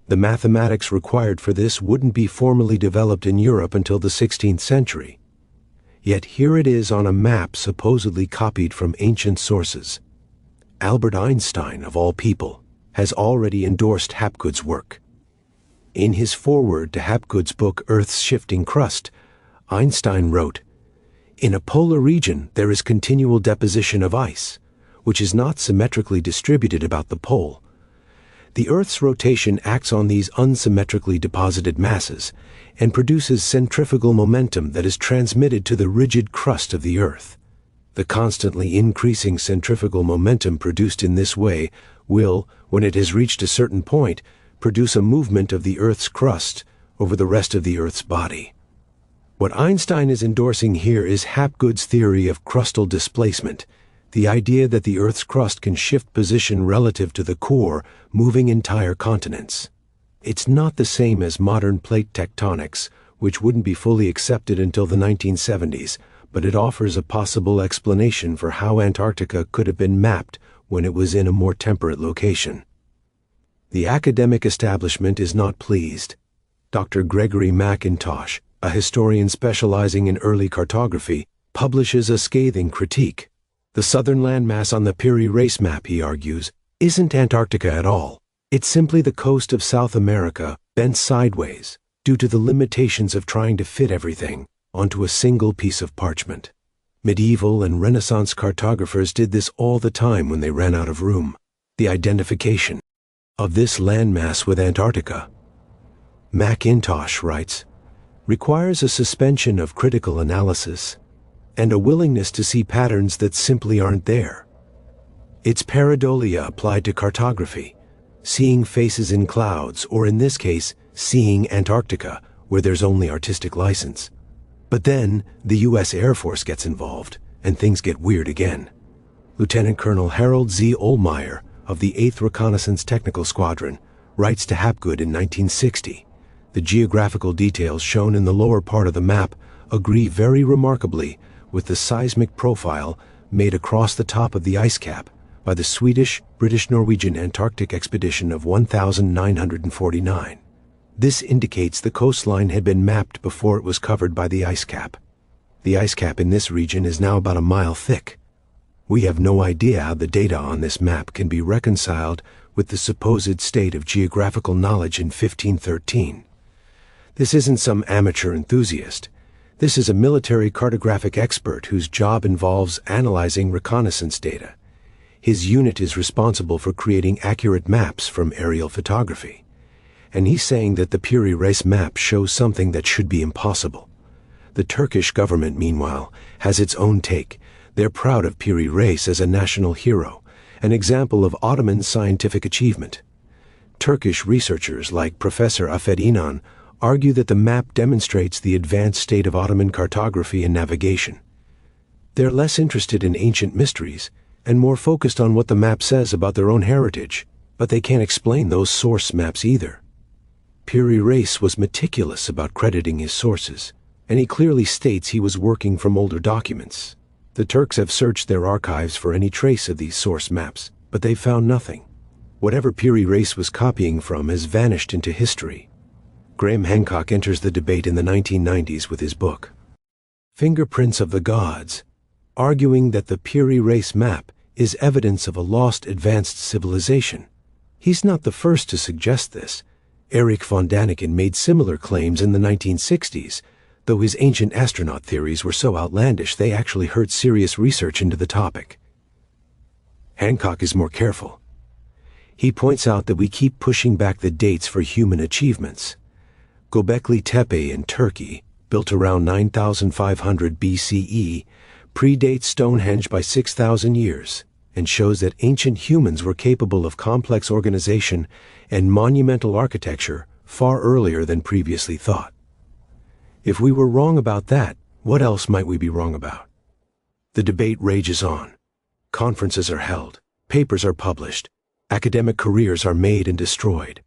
The mathematics required for this wouldn't be formally developed in Europe until the 16th century. Yet here it is on a map supposedly copied from ancient sources. Albert Einstein, of all people, has already endorsed Hapgood's work. In his foreword to Hapgood's book Earth's Shifting Crust, Einstein wrote, "In a polar region there is continual deposition of ice, which is not symmetrically distributed about the pole. The Earth's rotation acts on these unsymmetrically deposited masses and produces centrifugal momentum that is transmitted to the rigid crust of the Earth. The constantly increasing centrifugal momentum produced in this way will, when it has reached a certain point, produce a movement of the Earth's crust over the rest of the Earth's body." What Einstein is endorsing here is Hapgood's theory of crustal displacement, the idea that the Earth's crust can shift position relative to the core, moving entire continents. It's not the same as modern plate tectonics, which wouldn't be fully accepted until the 1970s, but it offers a possible explanation for how Antarctica could have been mapped when it was in a more temperate location. The academic establishment is not pleased. Dr. Gregory McIntosh, a historian specializing in early cartography, publishes a scathing critique. The southern landmass on the Poori race map, he argues, isn't Antarctica at all. It's simply the coast of South America bent sideways due to the limitations of trying to fit everything onto a single piece of parchment. Medieval and Renaissance cartographers did this all the time when they ran out of room. The identification of this landmass with Antarctica, McIntosh writes, requires a suspension of critical analysis and a willingness to see patterns that simply aren't there. It's pareidolia applied to cartography, seeing faces in clouds, or in this case, seeing Antarctica, where there's only artistic license. But then, the U.S. Air Force gets involved, and things get weird again. Lieutenant Colonel Harold Z. Ohlmeyer of the 8th Reconnaissance Technical Squadron writes to Hapgood in 1960, "The geographical details shown in the lower part of the map agree very remarkably with the seismic profile made across the top of the ice cap by the Swedish, British-Norwegian Antarctic expedition of 1949. This indicates the coastline had been mapped before it was covered by the ice cap. The ice cap in this region is now about a mile thick. We have no idea how the data on this map can be reconciled with the supposed state of geographical knowledge in 1513. This isn't some amateur enthusiast. This is a military cartographic expert whose job involves analyzing reconnaissance data. His unit is responsible for creating accurate maps from aerial photography. And he's saying that the Piri Reis map shows something that should be impossible. The Turkish government, meanwhile, has its own take. They're proud of Piri Reis as a national hero, an example of Ottoman scientific achievement. Turkish researchers like Professor Afet İnan argue that the map demonstrates the advanced state of Ottoman cartography and navigation. They're less interested in ancient mysteries and more focused on what the map says about their own heritage, but they can't explain those source maps either. Piri Reis was meticulous about crediting his sources, and he clearly states he was working from older documents. The Turks have searched their archives for any trace of these source maps, but they've found nothing. Whatever Piri Reis was copying from has vanished into history. Graham Hancock enters the debate in the 1990s with his book, Fingerprints of the Gods, arguing that the Piri Reis map is evidence of a lost advanced civilization. He's not the first to suggest this. Erich von Däniken made similar claims in the 1960s, though his ancient astronaut theories were so outlandish they actually hurt serious research into the topic. Hancock is more careful. He points out that we keep pushing back the dates for human achievements. Göbekli Tepe in Turkey, built around 9,500 BCE, predates Stonehenge by 6,000 years and shows that ancient humans were capable of complex organization and monumental architecture far earlier than previously thought. If we were wrong about that, what else might we be wrong about? The debate rages on. Conferences are held, papers are published, academic careers are made and destroyed.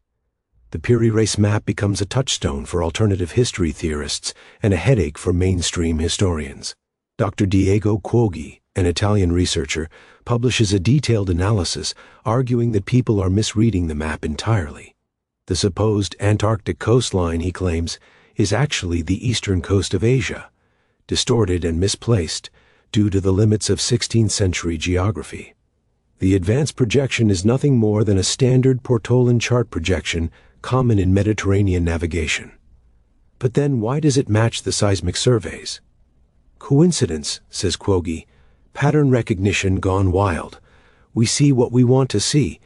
The Piri Reis map becomes a touchstone for alternative history theorists and a headache for mainstream historians. Dr. Diego Cuoghi, an Italian researcher, publishes a detailed analysis arguing that people are misreading the map entirely. The supposed Antarctic coastline, he claims, is actually the eastern coast of Asia, distorted and misplaced due to the limits of 16th century geography. The advanced projection is nothing more than a standard Portolan chart projection common in Mediterranean navigation. But then why does it match the seismic surveys? Coincidence, says Cuoghi, pattern recognition gone wild. We see what we want to see.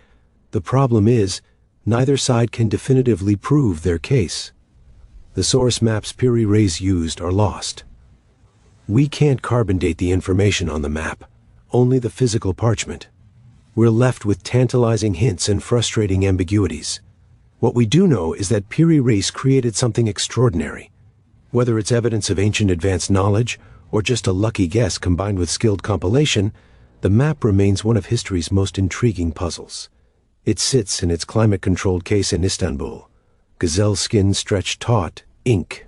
The problem is, neither side can definitively prove their case. The source maps Piri Reis used are lost. We can't carbon date the information on the map, only the physical parchment. We're left with tantalizing hints and frustrating ambiguities. What we do know is that Piri Reis created something extraordinary. Whether it's evidence of ancient advanced knowledge or just a lucky guess combined with skilled compilation, the map remains one of history's most intriguing puzzles. It sits in its climate-controlled case in Istanbul, gazelle skin stretched taut, ink,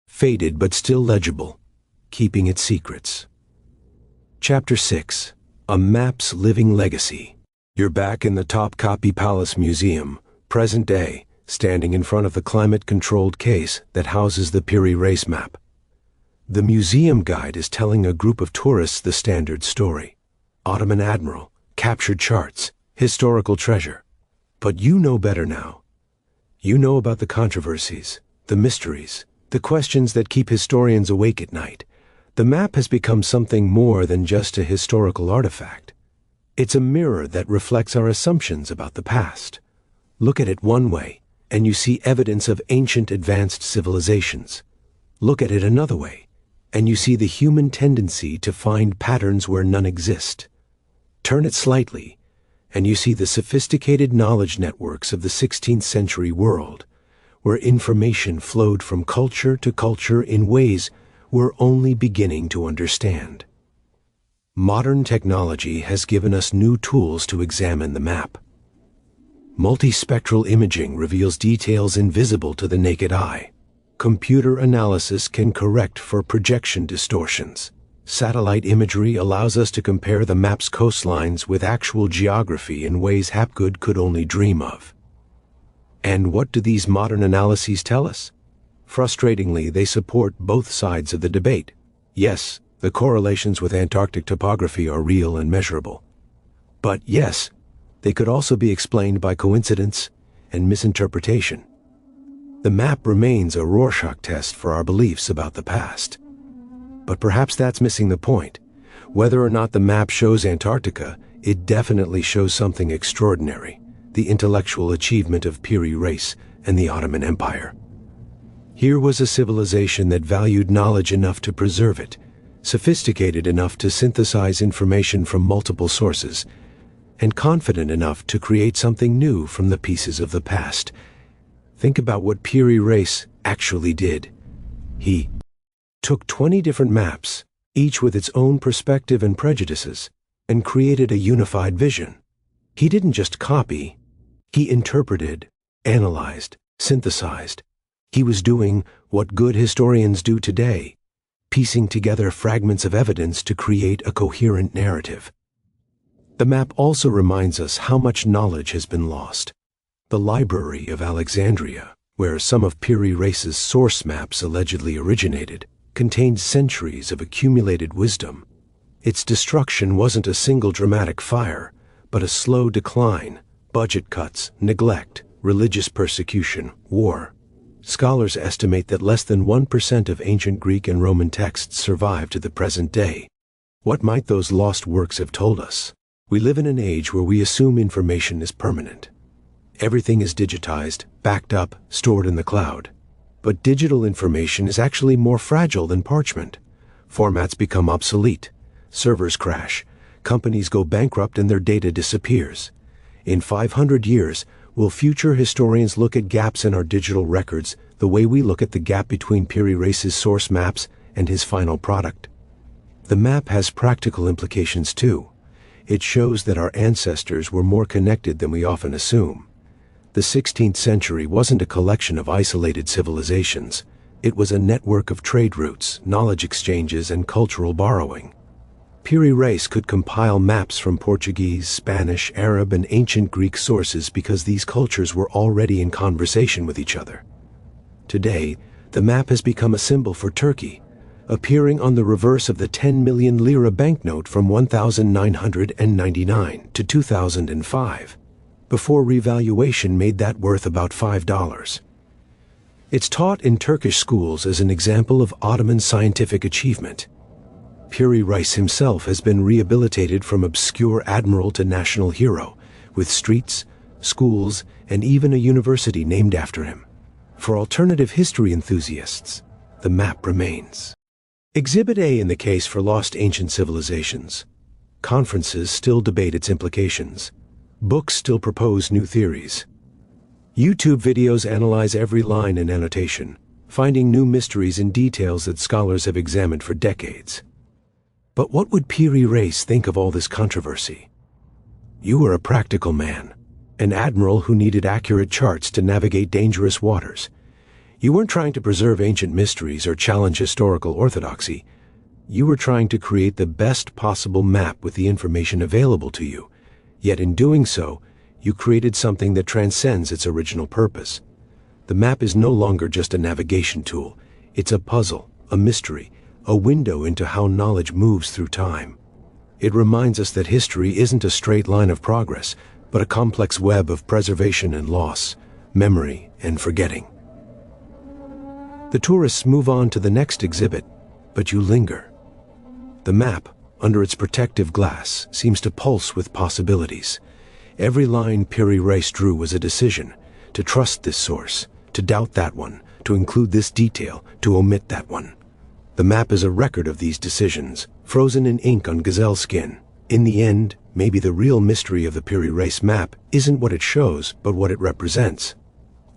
faded but still legible, keeping its secrets. Chapter 6. A Map's Living Legacy. You're back in the Topkapi Palace Museum, present day, standing in front of the climate-controlled case that houses the Piri Reis map. The museum guide is telling a group of tourists the standard story. Ottoman admiral, captured charts, historical treasure. But you know better now. You know about the controversies, the mysteries, the questions that keep historians awake at night. The map has become something more than just a historical artifact. It's a mirror that reflects our assumptions about the past. Look at it one way, and you see evidence of ancient advanced civilizations. Look at it another way, and you see the human tendency to find patterns where none exist. Turn it slightly, and you see the sophisticated knowledge networks of the 16th century world, where information flowed from culture to culture in ways we're only beginning to understand. Modern technology has given us new tools to examine the map. Multispectral imaging reveals details invisible to the naked eye. Computer analysis can correct for projection distortions. Satellite imagery allows us to compare the map's coastlines with actual geography in ways Hapgood could only dream of. And what do these modern analyses tell us? Frustratingly, they support both sides of the debate. Yes, the correlations with Antarctic topography are real and measurable. But yes, they could also be explained by coincidence and misinterpretation. The map remains a Rorschach test for our beliefs about the past. But perhaps that's missing the point. Whether or not the map shows Antarctica, it definitely shows something extraordinary, the intellectual achievement of Piri Reis and the Ottoman Empire. Here was a civilization that valued knowledge enough to preserve it, sophisticated enough to synthesize information from multiple sources, and confident enough to create something new from the pieces of the past. Think about what Piri Reis actually did. He took 20 different maps, each with its own perspective and prejudices, and created a unified vision. He didn't just copy, he interpreted, analyzed, synthesized. He was doing what good historians do today, piecing together fragments of evidence to create a coherent narrative. The map also reminds us how much knowledge has been lost. The Library of Alexandria, where some of Piri Reis's source maps allegedly originated, contained centuries of accumulated wisdom. Its destruction wasn't a single dramatic fire, but a slow decline, budget cuts, neglect, religious persecution, war. Scholars estimate that less than 1% of ancient Greek and Roman texts survive to the present day. What might those lost works have told us? We live in an age where we assume information is permanent. Everything is digitized, backed up, stored in the cloud. But digital information is actually more fragile than parchment. Formats become obsolete. Servers crash. Companies go bankrupt and their data disappears. In 500 years, will future historians look at gaps in our digital records the way we look at the gap between Piri Reis's source maps and his final product? The map has practical implications too. It shows that our ancestors were more connected than we often assume. The 16th century wasn't a collection of isolated civilizations. It was a network of trade routes, knowledge exchanges, and cultural borrowing. Piri Reis could compile maps from Portuguese, Spanish, Arab, and ancient Greek sources because these cultures were already in conversation with each other. Today, the map has become a symbol for Turkey, appearing on the reverse of the 10 million lira banknote from 1999 to 2005. Before revaluation made that worth about $5. It's taught in Turkish schools as an example of Ottoman scientific achievement. Piri Reis himself has been rehabilitated from obscure admiral to national hero, with streets, schools, and even a university named after him. For alternative history enthusiasts, the map remains. Exhibit A in the case for lost ancient civilizations. Conferences still debate its implications. Books still propose new theories. YouTube videos analyze every line and annotation, finding new mysteries in details that scholars have examined for decades. But what would Piri Reis think of all this controversy? You were a practical man, an admiral who needed accurate charts to navigate dangerous waters. You weren't trying to preserve ancient mysteries or challenge historical orthodoxy. You were trying to create the best possible map with the information available to you. Yet in doing so, you created something that transcends its original purpose. The map is no longer just a navigation tool. It's a puzzle, a mystery, a window into how knowledge moves through time. It reminds us that history isn't a straight line of progress, but a complex web of preservation and loss, memory and forgetting. The tourists move on to the next exhibit, but you linger. The map, under its protective glass, seems to pulse with possibilities. Every line Piri Reis drew was a decision, to trust this source, to doubt that one, to include this detail, to omit that one. The map is a record of these decisions, frozen in ink on gazelle skin. In the end, maybe the real mystery of the Piri Reis map isn't what it shows, but what it represents.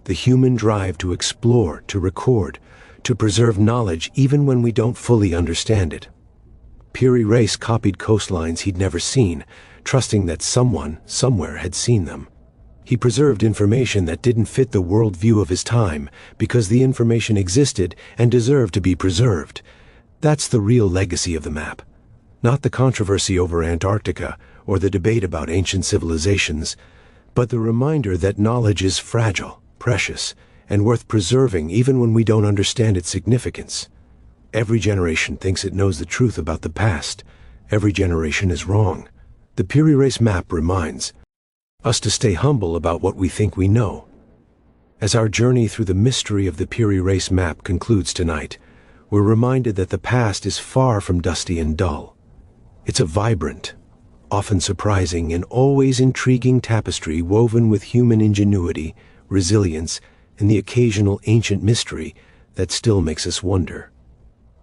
The human drive to explore, to record, to preserve knowledge even when we don't fully understand it. Piri Reis copied coastlines he'd never seen, trusting that someone, somewhere had seen them. He preserved information that didn't fit the worldview of his time because the information existed and deserved to be preserved. That's the real legacy of the map. Not the controversy over Antarctica or the debate about ancient civilizations, but the reminder that knowledge is fragile, precious, and worth preserving even when we don't understand its significance. Every generation thinks it knows the truth about the past. Every generation is wrong. The Poori race map reminds us to stay humble about what we think we know. As our journey through the mystery of the Poori race map concludes tonight, we're reminded that the past is far from dusty and dull. It's a vibrant, often surprising, and always intriguing tapestry woven with human ingenuity, resilience, and the occasional ancient mystery that still makes us wonder.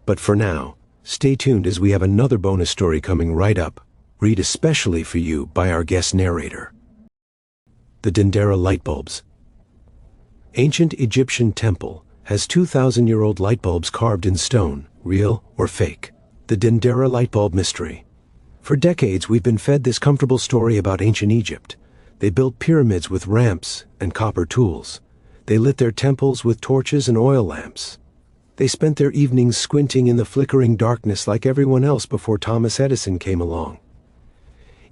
But for now, stay tuned as we have another bonus story coming right up, read especially for you by our guest narrator. The Dendera light bulbs. Ancient Egyptian temple has 2,000-year-old light bulbs carved in stone, real or fake. The Dendera light bulb mystery. For decades, we've been fed this comfortable story about ancient Egypt. They built pyramids with ramps and copper tools. They lit their temples with torches and oil lamps. They spent their evenings squinting in the flickering darkness like everyone else before Thomas Edison came along.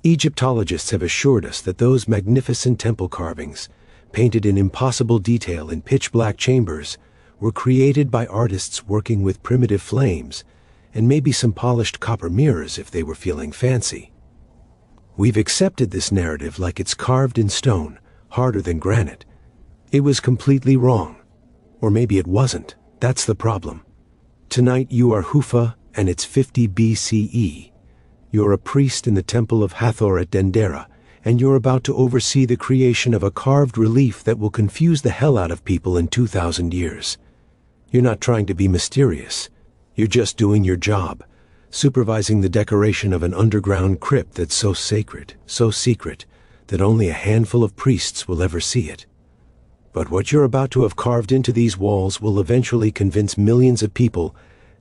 Egyptologists have assured us that those magnificent temple carvings, painted in impossible detail in pitch-black chambers, were created by artists working with primitive flames and maybe some polished copper mirrors if they were feeling fancy. We've accepted this narrative like it's carved in stone, harder than granite. It was completely wrong. Or maybe it wasn't. That's the problem. Tonight you are Khufu, and it's 50 BCE. You're a priest in the temple of Hathor at Dendera, and you're about to oversee the creation of a carved relief that will confuse the hell out of people in 2,000 years. You're not trying to be mysterious. You're just doing your job, supervising the decoration of an underground crypt that's so sacred, so secret, that only a handful of priests will ever see it. But what you're about to have carved into these walls will eventually convince millions of people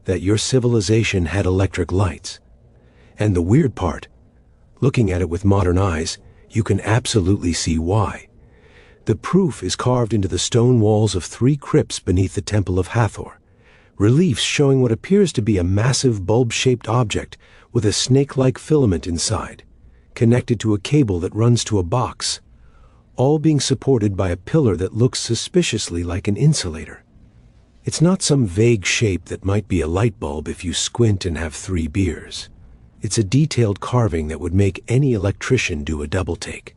that your civilization had electric lights. And the weird part, looking at it with modern eyes, you can absolutely see why. The proof is carved into the stone walls of 3 crypts beneath the Temple of Hathor, reliefs showing what appears to be a massive bulb-shaped object with a snake-like filament inside, connected to a cable that runs to a box, all being supported by a pillar that looks suspiciously like an insulator. It's not some vague shape that might be a light bulb if you squint and have 3 beers. It's a detailed carving that would make any electrician do a double take.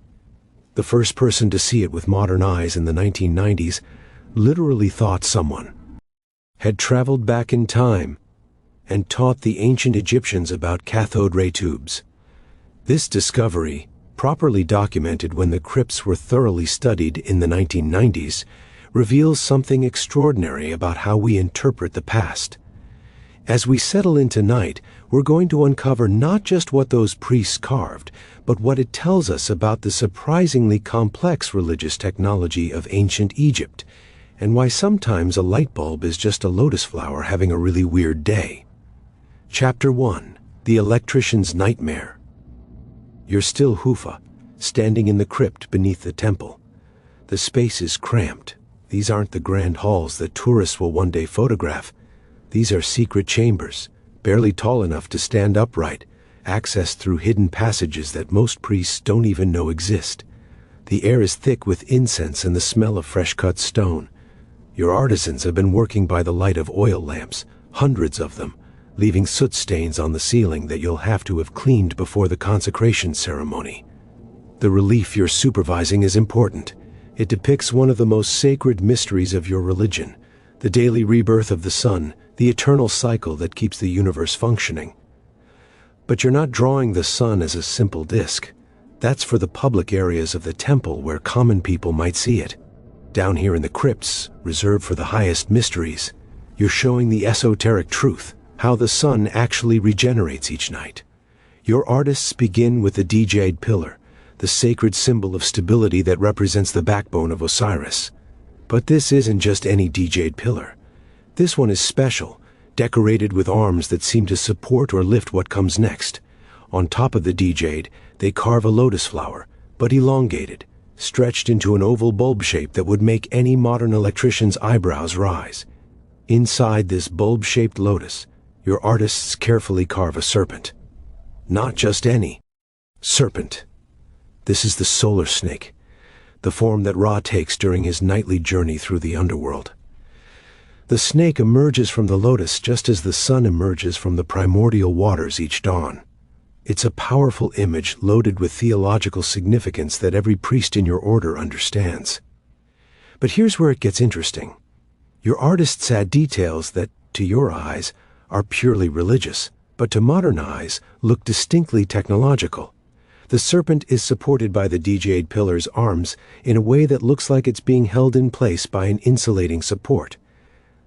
The first person to see it with modern eyes in the 1990s literally thought someone had traveled back in time and taught the ancient Egyptians about cathode ray tubes. This discovery, properly documented when the crypts were thoroughly studied in the 1990s, reveals something extraordinary about how we interpret the past. As we settle in tonight, we're going to uncover not just what those priests carved, but what it tells us about the surprisingly complex religious technology of ancient Egypt, and why sometimes a light bulb is just a lotus flower having a really weird day. Chapter 1. The Electrician's Nightmare. You're still Khufu, standing in the crypt beneath the temple. The space is cramped. These aren't the grand halls that tourists will one day photograph. These are secret chambers, barely tall enough to stand upright, accessed through hidden passages that most priests don't even know exist. The air is thick with incense and the smell of fresh-cut stone. Your artisans have been working by the light of oil lamps, hundreds of them, leaving soot stains on the ceiling that you'll have to have cleaned before the consecration ceremony. The relief you're supervising is important. It depicts one of the most sacred mysteries of your religion, the daily rebirth of the sun, the eternal cycle that keeps the universe functioning. But you're not drawing the sun as a simple disk. That's for the public areas of the temple where common people might see it. Down here in the crypts, reserved for the highest mysteries, you're showing the esoteric truth, how the sun actually regenerates each night. Your artists begin with the jade pillar, the sacred symbol of stability that represents the backbone of Osiris. But this isn't just any jade pillar. This one is special, decorated with arms that seem to support or lift what comes next. On top of the jade, they carve a lotus flower, but elongated, stretched into an oval bulb shape that would make any modern electrician's eyebrows rise. Inside this bulb-shaped lotus, your artists carefully carve a serpent. Not just any serpent. This is the solar snake, the form that Ra takes during his nightly journey through the underworld. The snake emerges from the lotus just as the sun emerges from the primordial waters each dawn. It's a powerful image loaded with theological significance that every priest in your order understands. But here's where it gets interesting. Your artists add details that, to your eyes, are purely religious, but to modern eyes look distinctly technological. The serpent is supported by the jade pillar's arms in a way that looks like it's being held in place by an insulating support.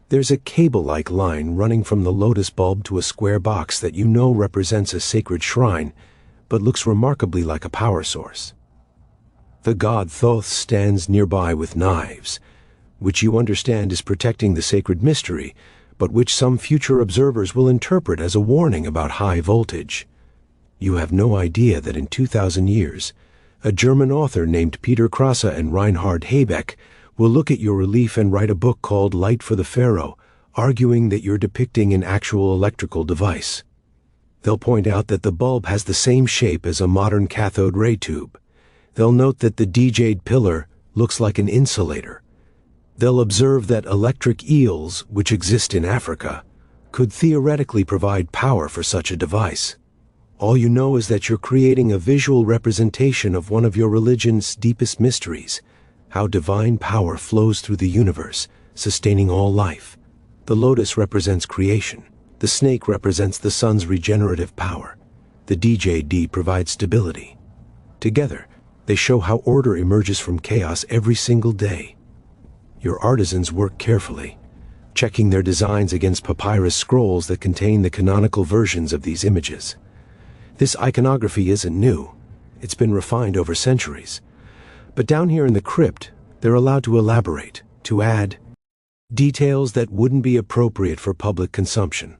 There's a cable-like line running from the lotus bulb to a square box that you know represents a sacred shrine, but looks remarkably like a power source. The god Thoth stands nearby with knives, which you understand is protecting the sacred mystery, but which some future observers will interpret as a warning about high voltage. You have no idea that in 2,000 years, a German author named Peter Krasse and Reinhard Habeck will look at your relief and write a book called Light for the Pharaoh, arguing that you're depicting an actual electrical device. They'll point out that the bulb has the same shape as a modern cathode ray tube. They'll note that the jade pillar looks like an insulator. They'll observe that electric eels, which exist in Africa, could theoretically provide power for such a device. All you know is that you're creating a visual representation of one of your religion's deepest mysteries, how divine power flows through the universe, sustaining all life. The lotus represents creation. The snake represents the sun's regenerative power. The jade provides stability. Together, they show how order emerges from chaos every single day. Your artisans work carefully, checking their designs against papyrus scrolls that contain the canonical versions of these images. This iconography isn't new. It's been refined over centuries. But down here in the crypt, they're allowed to elaborate, to add details that wouldn't be appropriate for public consumption.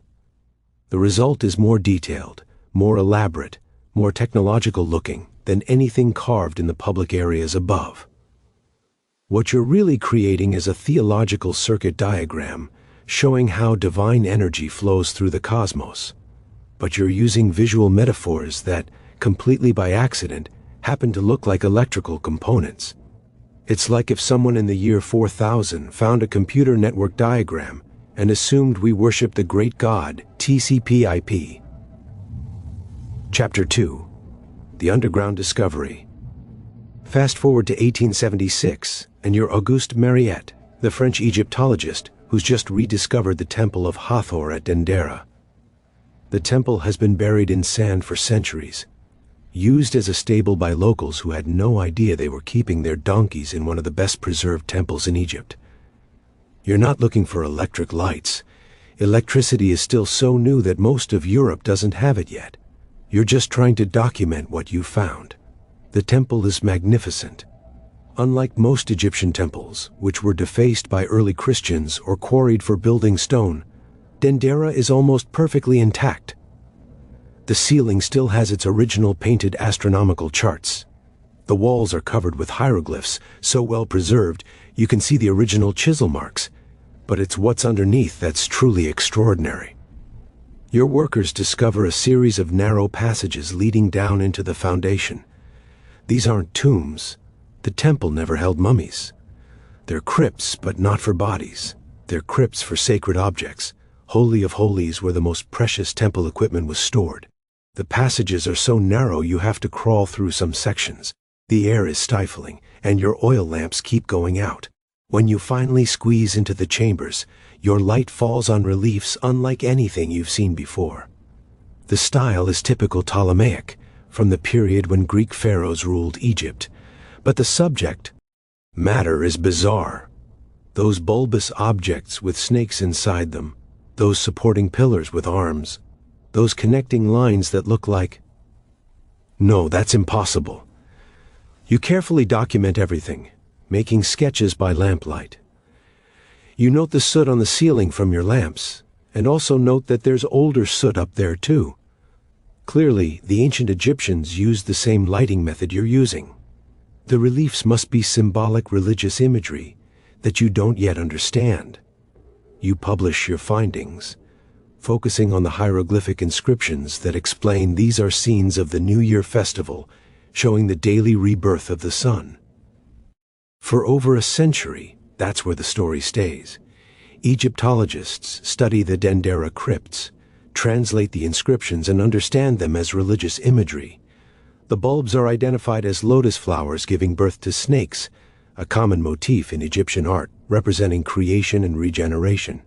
The result is more detailed, more elaborate, more technological looking than anything carved in the public areas above. What you're really creating is a theological circuit diagram showing how divine energy flows through the cosmos. But you're using visual metaphors that, completely by accident, happen to look like electrical components. It's like if someone in the year 4000 found a computer network diagram and assumed we worship the great god TCP/IP. Chapter 2. The Underground Discovery. Fast forward to 1876, and you're Auguste Mariette, the French Egyptologist who's just rediscovered the Temple of Hathor at Dendera. The temple has been buried in sand for centuries, used as a stable by locals who had no idea they were keeping their donkeys in one of the best preserved temples in Egypt. You're not looking for electric lights. Electricity is still so new that most of Europe doesn't have it yet. You're just trying to document what you found. The temple is magnificent. Unlike most Egyptian temples, which were defaced by early Christians or quarried for building stone, Dendera is almost perfectly intact. The ceiling still has its original painted astronomical charts. The walls are covered with hieroglyphs, so well preserved you can see the original chisel marks, but it's what's underneath that's truly extraordinary. Your workers discover a series of narrow passages leading down into the foundation. These aren't tombs. The temple never held mummies. They're crypts, but not for bodies. They're crypts for sacred objects, holy of holies where the most precious temple equipment was stored. The passages are so narrow you have to crawl through some sections. The air is stifling, and your oil lamps keep going out. When you finally squeeze into the chambers, your light falls on reliefs unlike anything you've seen before. The style is typical Ptolemaic, from the period when Greek pharaohs ruled Egypt. But the subject matter is bizarre. Those bulbous objects with snakes inside them, those supporting pillars with arms, those connecting lines that look like... No, that's impossible. You carefully document everything, making sketches by lamplight. You note the soot on the ceiling from your lamps, and also note that there's older soot up there too. Clearly, the ancient Egyptians used the same lighting method you're using. The reliefs must be symbolic religious imagery that you don't yet understand. You publish your findings, focusing on the hieroglyphic inscriptions that explain these are scenes of the New Year festival, showing the daily rebirth of the sun. For over a century, that's where the story stays. Egyptologists study the Dendera crypts, translate the inscriptions and understand them as religious imagery. The bulbs are identified as lotus flowers giving birth to snakes, a common motif in Egyptian art representing creation and regeneration.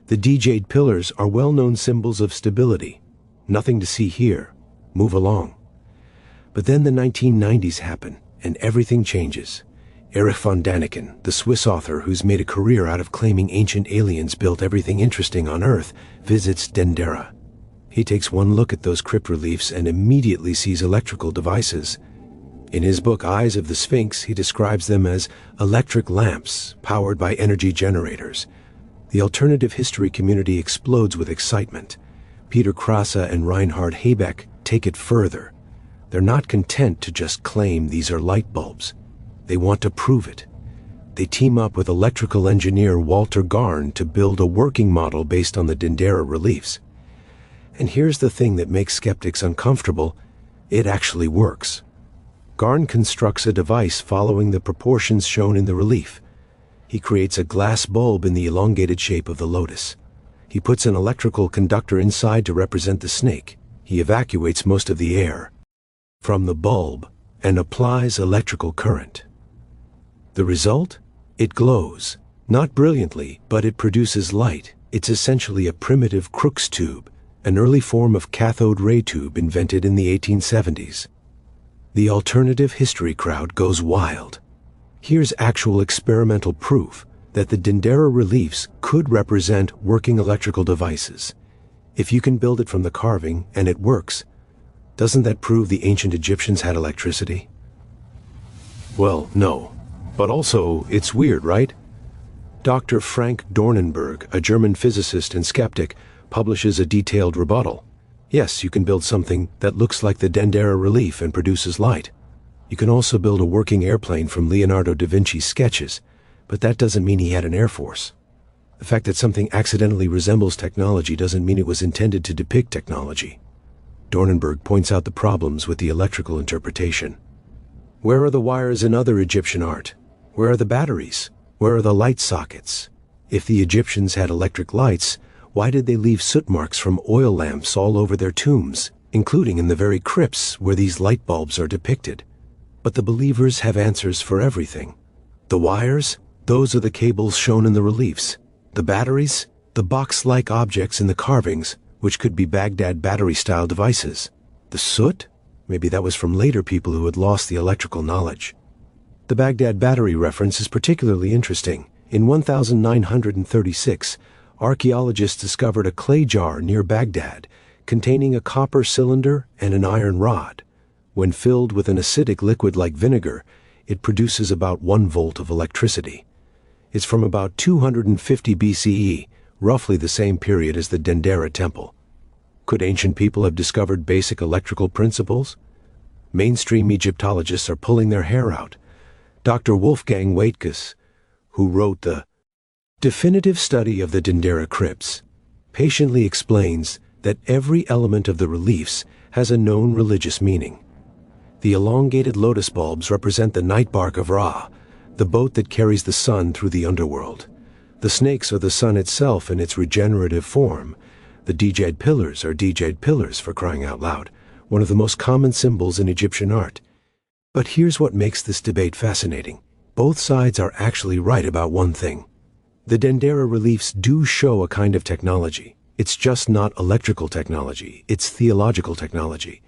The jade pillars are well-known symbols of stability. Nothing to see here. Move along. But then the 1990s happen, and everything changes. Erich von Däniken, the Swiss author who's made a career out of claiming ancient aliens built everything interesting on Earth, visits Dendera. He takes one look at those crypt reliefs and immediately sees electrical devices. In his book Eyes of the Sphinx, he describes them as electric lamps powered by energy generators. The alternative history community explodes with excitement. Peter Krasse and Reinhard Habeck take it further. They're not content to just claim these are light bulbs. They want to prove it. They team up with electrical engineer Walter Garn to build a working model based on the Dendera reliefs. And here's the thing that makes skeptics uncomfortable. It actually works. Garn constructs a device following the proportions shown in the relief. He creates a glass bulb in the elongated shape of the lotus. He puts an electrical conductor inside to represent the snake. He evacuates most of the air from the bulb and applies electrical current. The result? It glows. Not brilliantly, but it produces light. It's essentially a primitive Crookes tube, an early form of cathode ray tube invented in the 1870s. The alternative history crowd goes wild. Here's actual experimental proof that the Dendera reliefs could represent working electrical devices. If you can build it from the carving and it works, doesn't that prove the ancient Egyptians had electricity? Well, no. But also, it's weird, right? Dr. Frank Dornenberg, a German physicist and skeptic, publishes a detailed rebuttal. Yes, you can build something that looks like the Dendera relief and produces light. You can also build a working airplane from Leonardo da Vinci's sketches, but that doesn't mean he had an air force. The fact that something accidentally resembles technology doesn't mean it was intended to depict technology. Dornenberg points out the problems with the electrical interpretation. Where are the wires in other Egyptian art? Where are the batteries? Where are the light sockets? If the Egyptians had electric lights, why did they leave soot marks from oil lamps all over their tombs, including in the very crypts where these light bulbs are depicted? But the believers have answers for everything. The wires? Those are the cables shown in the reliefs. The batteries? The box-like objects in the carvings, which could be Baghdad battery-style devices. The soot? Maybe that was from later people who had lost the electrical knowledge. The Baghdad battery reference is particularly interesting. In 1936, archaeologists discovered a clay jar near Baghdad containing a copper cylinder and an iron rod. When filled with an acidic liquid like vinegar, it produces about 1 volt of electricity. It's from about 250 BCE, roughly the same period as the Dendera temple. Could ancient people have discovered basic electrical principles? Mainstream Egyptologists are pulling their hair out. Dr. Wolfgang Waitkus, who wrote the definitive study of the Dendera crypts, patiently explains that every element of the reliefs has a known religious meaning. The elongated lotus bulbs represent the night bark of Ra, the boat that carries the sun through the underworld. The snakes are the sun itself in its regenerative form. The jade pillars are jade pillars, for crying out loud, one of the most common symbols in Egyptian art. But here's what makes this debate fascinating. Both sides are actually right about one thing. The Dendera reliefs do show a kind of technology. It's just not electrical technology, it's theological technology.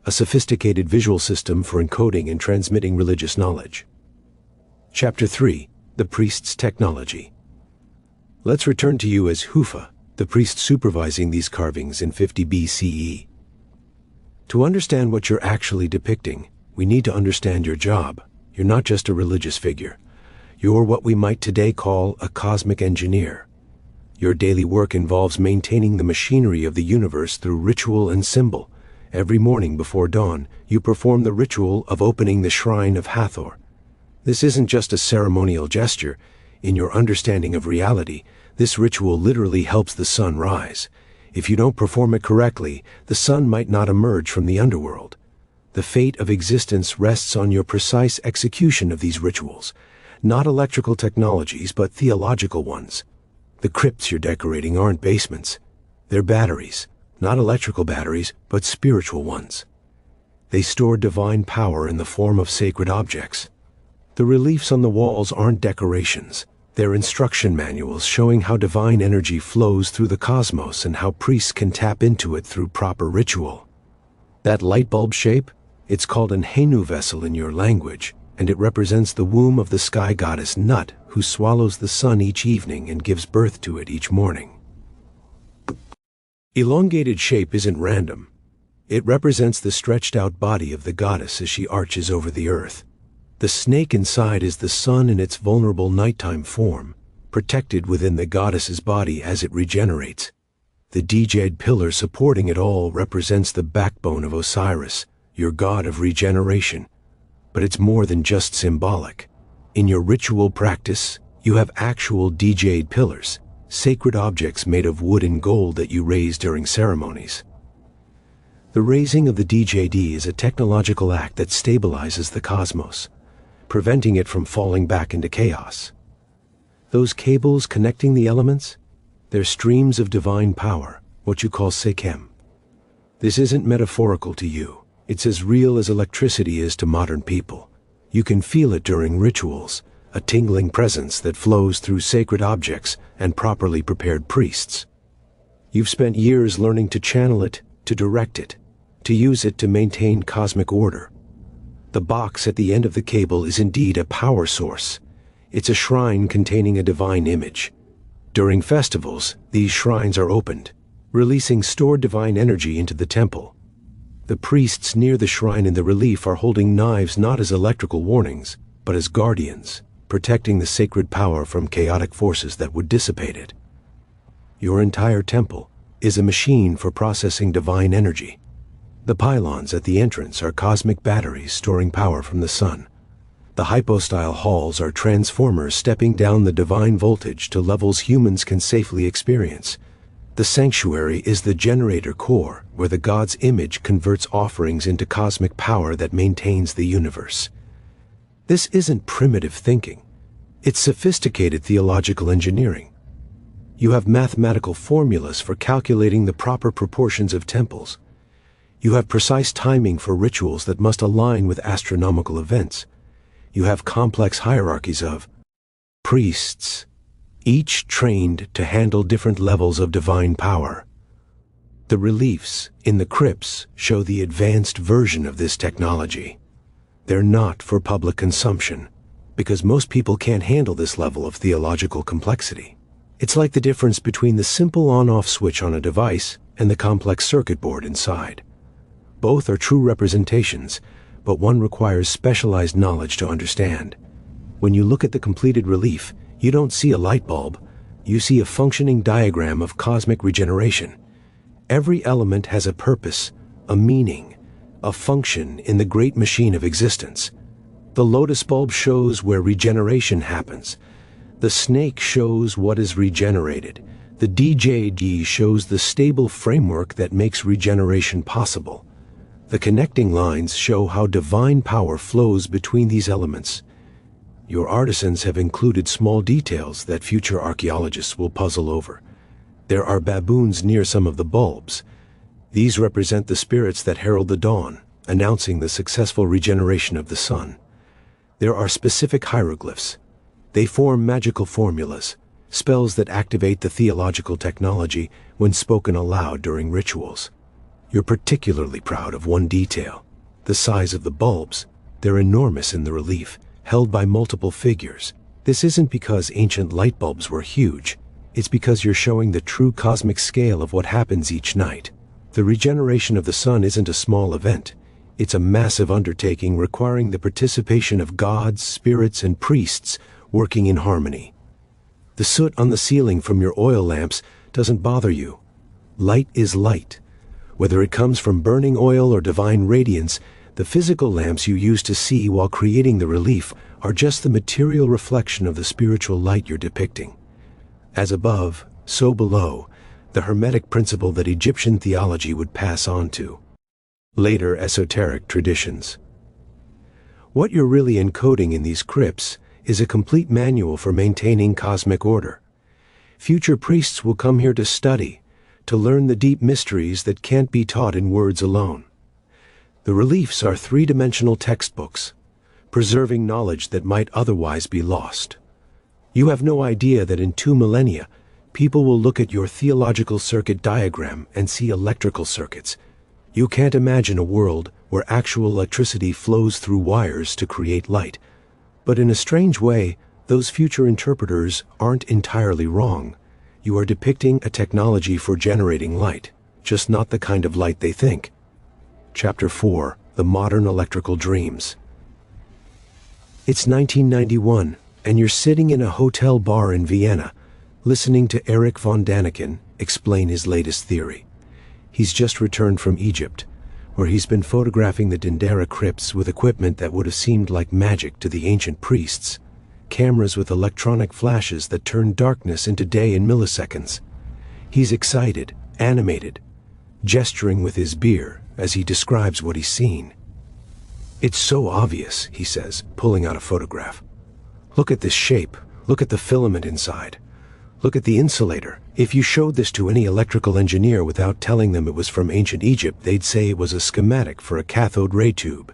A sophisticated visual system for encoding and transmitting religious knowledge. Chapter 3. The Priest's Technology. Let's return to you as Hufa, the priest supervising these carvings in 50 BCE. To understand what you're actually depicting, we need to understand your job. You're not just a religious figure. You're what we might today call a cosmic engineer. Your daily work involves maintaining the machinery of the universe through ritual and symbol. Every morning before dawn, you perform the ritual of opening the shrine of Hathor. This isn't just a ceremonial gesture. In your understanding of reality, this ritual literally helps the sun rise. If you don't perform it correctly, the sun might not emerge from the underworld. The fate of existence rests on your precise execution of these rituals, not electrical technologies, but theological ones. The crypts you're decorating aren't basements. They're batteries, not electrical batteries, but spiritual ones. They store divine power in the form of sacred objects. The reliefs on the walls aren't decorations. They're instruction manuals showing how divine energy flows through the cosmos and how priests can tap into it through proper ritual. That light bulb shape? It's called an hainu vessel in your language, and it represents the womb of the sky goddess Nut, who swallows the sun each evening and gives birth to it each morning. Elongated shape isn't random. It represents the stretched-out body of the goddess as she arches over the earth. The snake inside is the sun in its vulnerable nighttime form, protected within the goddess's body as it regenerates. The jade pillar supporting it all represents the backbone of Osiris, your god of regeneration. But it's more than just symbolic. In your ritual practice, you have actual jade pillars, sacred objects made of wood and gold that you raise during ceremonies. The raising of the jade is a technological act that stabilizes the cosmos, preventing it from falling back into chaos. Those cables connecting the elements, they're streams of divine power, what you call sekhem. This isn't metaphorical to you. It's as real as electricity is to modern people. You can feel it during rituals, a tingling presence that flows through sacred objects and properly prepared priests. You've spent years learning to channel it, to direct it, to use it to maintain cosmic order. The box at the end of the cable is indeed a power source. It's a shrine containing a divine image. During festivals, these shrines are opened, releasing stored divine energy into the temple. The priests near the shrine in the relief are holding knives not as electrical warnings, but as guardians, protecting the sacred power from chaotic forces that would dissipate it. Your entire temple is a machine for processing divine energy. The pylons at the entrance are cosmic batteries storing power from the sun. The hypostyle halls are transformers stepping down the divine voltage to levels humans can safely experience. The sanctuary is the generator core where the god's image converts offerings into cosmic power that maintains the universe. This isn't primitive thinking. It's sophisticated theological engineering. You have mathematical formulas for calculating the proper proportions of temples. You have precise timing for rituals that must align with astronomical events. You have complex hierarchies of priests, each trained to handle different levels of divine power. The reliefs in the crypts show the advanced version of this technology. They're not for public consumption, because most people can't handle this level of theological complexity. It's like the difference between the simple on-off switch on a device and the complex circuit board inside. Both are true representations, but one requires specialized knowledge to understand. When you look at the completed relief, you don't see a light bulb, you see a functioning diagram of cosmic regeneration. Every element has a purpose, a meaning, a function in the great machine of existence. The lotus bulb shows where regeneration happens. The snake shows what is regenerated. The jade shows the stable framework that makes regeneration possible. The connecting lines show how divine power flows between these elements. Your artisans have included small details that future archaeologists will puzzle over. There are baboons near some of the bulbs. These represent the spirits that herald the dawn, announcing the successful regeneration of the sun. There are specific hieroglyphs. They form magical formulas, spells that activate the theological technology when spoken aloud during rituals. You're particularly proud of one detail, the size of the bulbs. They're enormous in the relief, held by multiple figures. This isn't because ancient light bulbs were huge. It's because you're showing the true cosmic scale of what happens each night. The regeneration of the sun isn't a small event. It's a massive undertaking requiring the participation of gods, spirits, and priests working in harmony. The soot on the ceiling from your oil lamps doesn't bother you. Light is light. Whether it comes from burning oil or divine radiance, the physical lamps you use to see while creating the relief are just the material reflection of the spiritual light you're depicting. As above, so below, the hermetic principle that Egyptian theology would pass on to later esoteric traditions. What you're really encoding in these crypts is a complete manual for maintaining cosmic order. Future priests will come here to study, to learn the deep mysteries that can't be taught in words alone. The reliefs are three-dimensional textbooks, preserving knowledge that might otherwise be lost. You have no idea that in 2 millennia, people will look at your theological circuit diagram and see electrical circuits. You can't imagine a world where actual electricity flows through wires to create light. But in a strange way, those future interpreters aren't entirely wrong. You are depicting a technology for generating light, just not the kind of light they think. Chapter 4: The Modern Electrical Dreams. It's 1991, and you're sitting in a hotel bar in Vienna, listening to Erich von Däniken explain his latest theory. He's just returned from Egypt, where he's been photographing the Dendera crypts with equipment that would have seemed like magic to the ancient priests, cameras with electronic flashes that turn darkness into day in milliseconds. He's excited, animated, gesturing with his beer as he describes what he's seen. "It's so obvious," he says, pulling out a photograph. "Look at this shape. Look at the filament inside. Look at the insulator. If you showed this to any electrical engineer without telling them it was from ancient Egypt, they'd say it was a schematic for a cathode ray tube."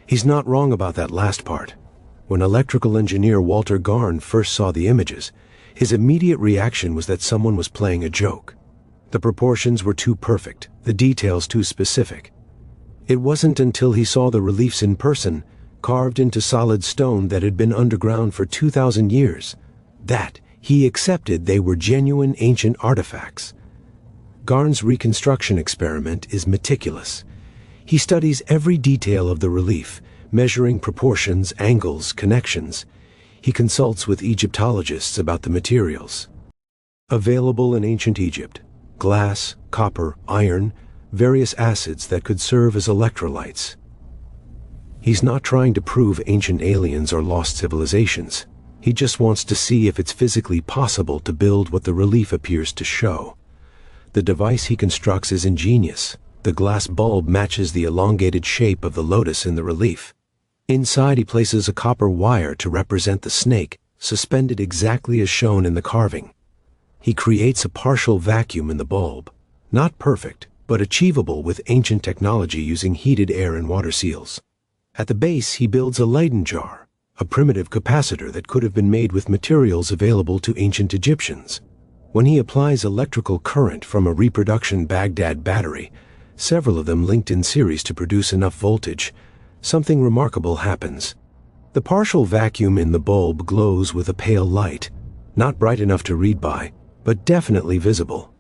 He's not wrong about that last part. When electrical engineer Walter Garn first saw the images, his immediate reaction was that someone was playing a joke. The proportions were too perfect, the details too specific. It wasn't until he saw the reliefs in person, carved into solid stone that had been underground for 2,000 years, that he accepted they were genuine ancient artifacts. Garn's reconstruction experiment is meticulous. He studies every detail of the relief, measuring proportions, angles, connections. He consults with Egyptologists about the materials available in ancient Egypt: glass, copper, iron, various acids that could serve as electrolytes. He's not trying to prove ancient aliens or lost civilizations. He just wants to see if it's physically possible to build what the relief appears to show. The device he constructs is ingenious. The glass bulb matches the elongated shape of the lotus in the relief. Inside he places a copper wire to represent the snake, suspended exactly as shown in the carving. He creates a partial vacuum in the bulb. Not perfect, but achievable with ancient technology using heated air and water seals. At the base he builds a Leyden jar, a primitive capacitor that could have been made with materials available to ancient Egyptians. When he applies electrical current from a reproduction Baghdad battery, several of them linked in series to produce enough voltage, something remarkable happens. The partial vacuum in the bulb glows with a pale light, not bright enough to read by, but definitely visible.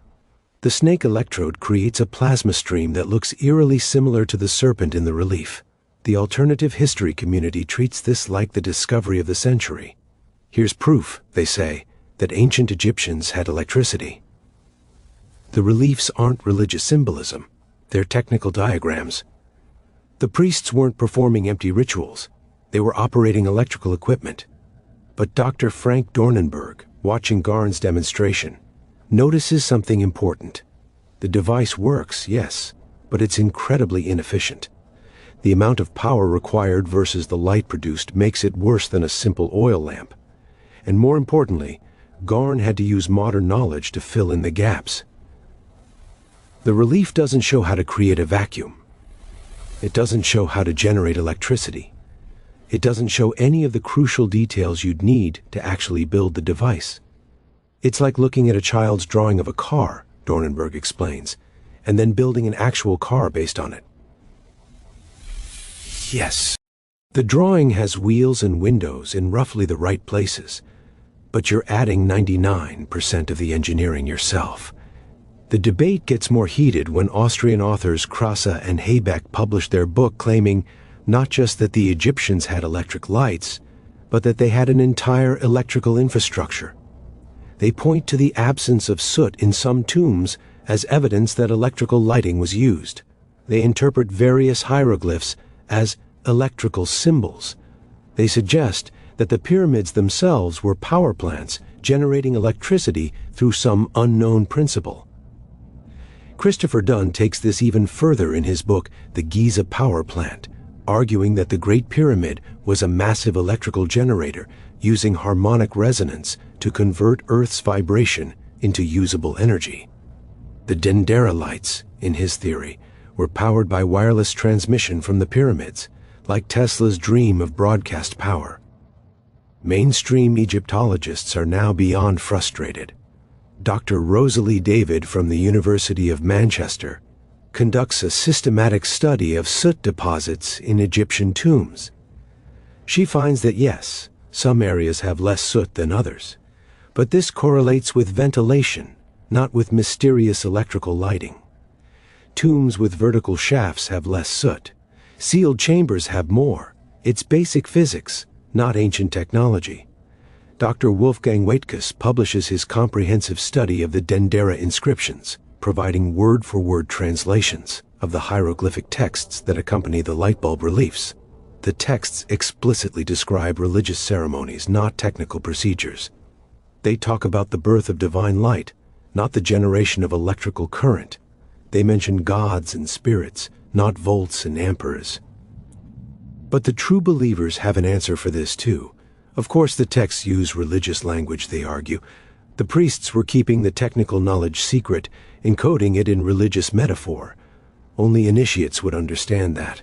The snake electrode creates a plasma stream that looks eerily similar to the serpent in the relief. The alternative history community treats this like the discovery of the century. Here's proof, they say, that ancient Egyptians had electricity. The reliefs aren't religious symbolism. They're technical diagrams. The priests weren't performing empty rituals. They were operating electrical equipment. But Dr. Frank Dornenberg, watching Garn's demonstration, notices something important. The device works, yes, but it's incredibly inefficient. The amount of power required versus the light produced makes it worse than a simple oil lamp. And more importantly, Garn had to use modern knowledge to fill in the gaps. The relief doesn't show how to create a vacuum. It doesn't show how to generate electricity. It doesn't show any of the crucial details you'd need to actually build the device. It's like looking at a child's drawing of a car, Dornenberg explains, and then building an actual car based on it. Yes, the drawing has wheels and windows in roughly the right places, but you're adding 99% of the engineering yourself. The debate gets more heated when Austrian authors Krasse and Habeck published their book claiming not just that the Egyptians had electric lights, but that they had an entire electrical infrastructure. They point to the absence of soot in some tombs as evidence that electrical lighting was used. They interpret various hieroglyphs as electrical symbols. They suggest that the pyramids themselves were power plants generating electricity through some unknown principle. Christopher Dunn takes this even further in his book, The Giza Power Plant, arguing that the Great Pyramid was a massive electrical generator using harmonic resonance to convert Earth's vibration into usable energy. The Dendera lights, in his theory, were powered by wireless transmission from the pyramids, like Tesla's dream of broadcast power. Mainstream Egyptologists are now beyond frustrated. Dr. Rosalie David from the University of Manchester conducts a systematic study of soot deposits in Egyptian tombs. She finds that yes, some areas have less soot than others, but this correlates with ventilation, not with mysterious electrical lighting. Tombs with vertical shafts have less soot. Sealed chambers have more. It's basic physics, not ancient technology. Dr. Wolfgang Waitkus publishes his comprehensive study of the Dendera inscriptions, providing word-for-word translations of the hieroglyphic texts that accompany the light bulb reliefs. The texts explicitly describe religious ceremonies, not technical procedures. They talk about the birth of divine light, not the generation of electrical current. They mention gods and spirits, not volts and amperes. But the true believers have an answer for this too. Of course, the texts use religious language, they argue. The priests were keeping the technical knowledge secret, encoding it in religious metaphor. Only initiates would understand that.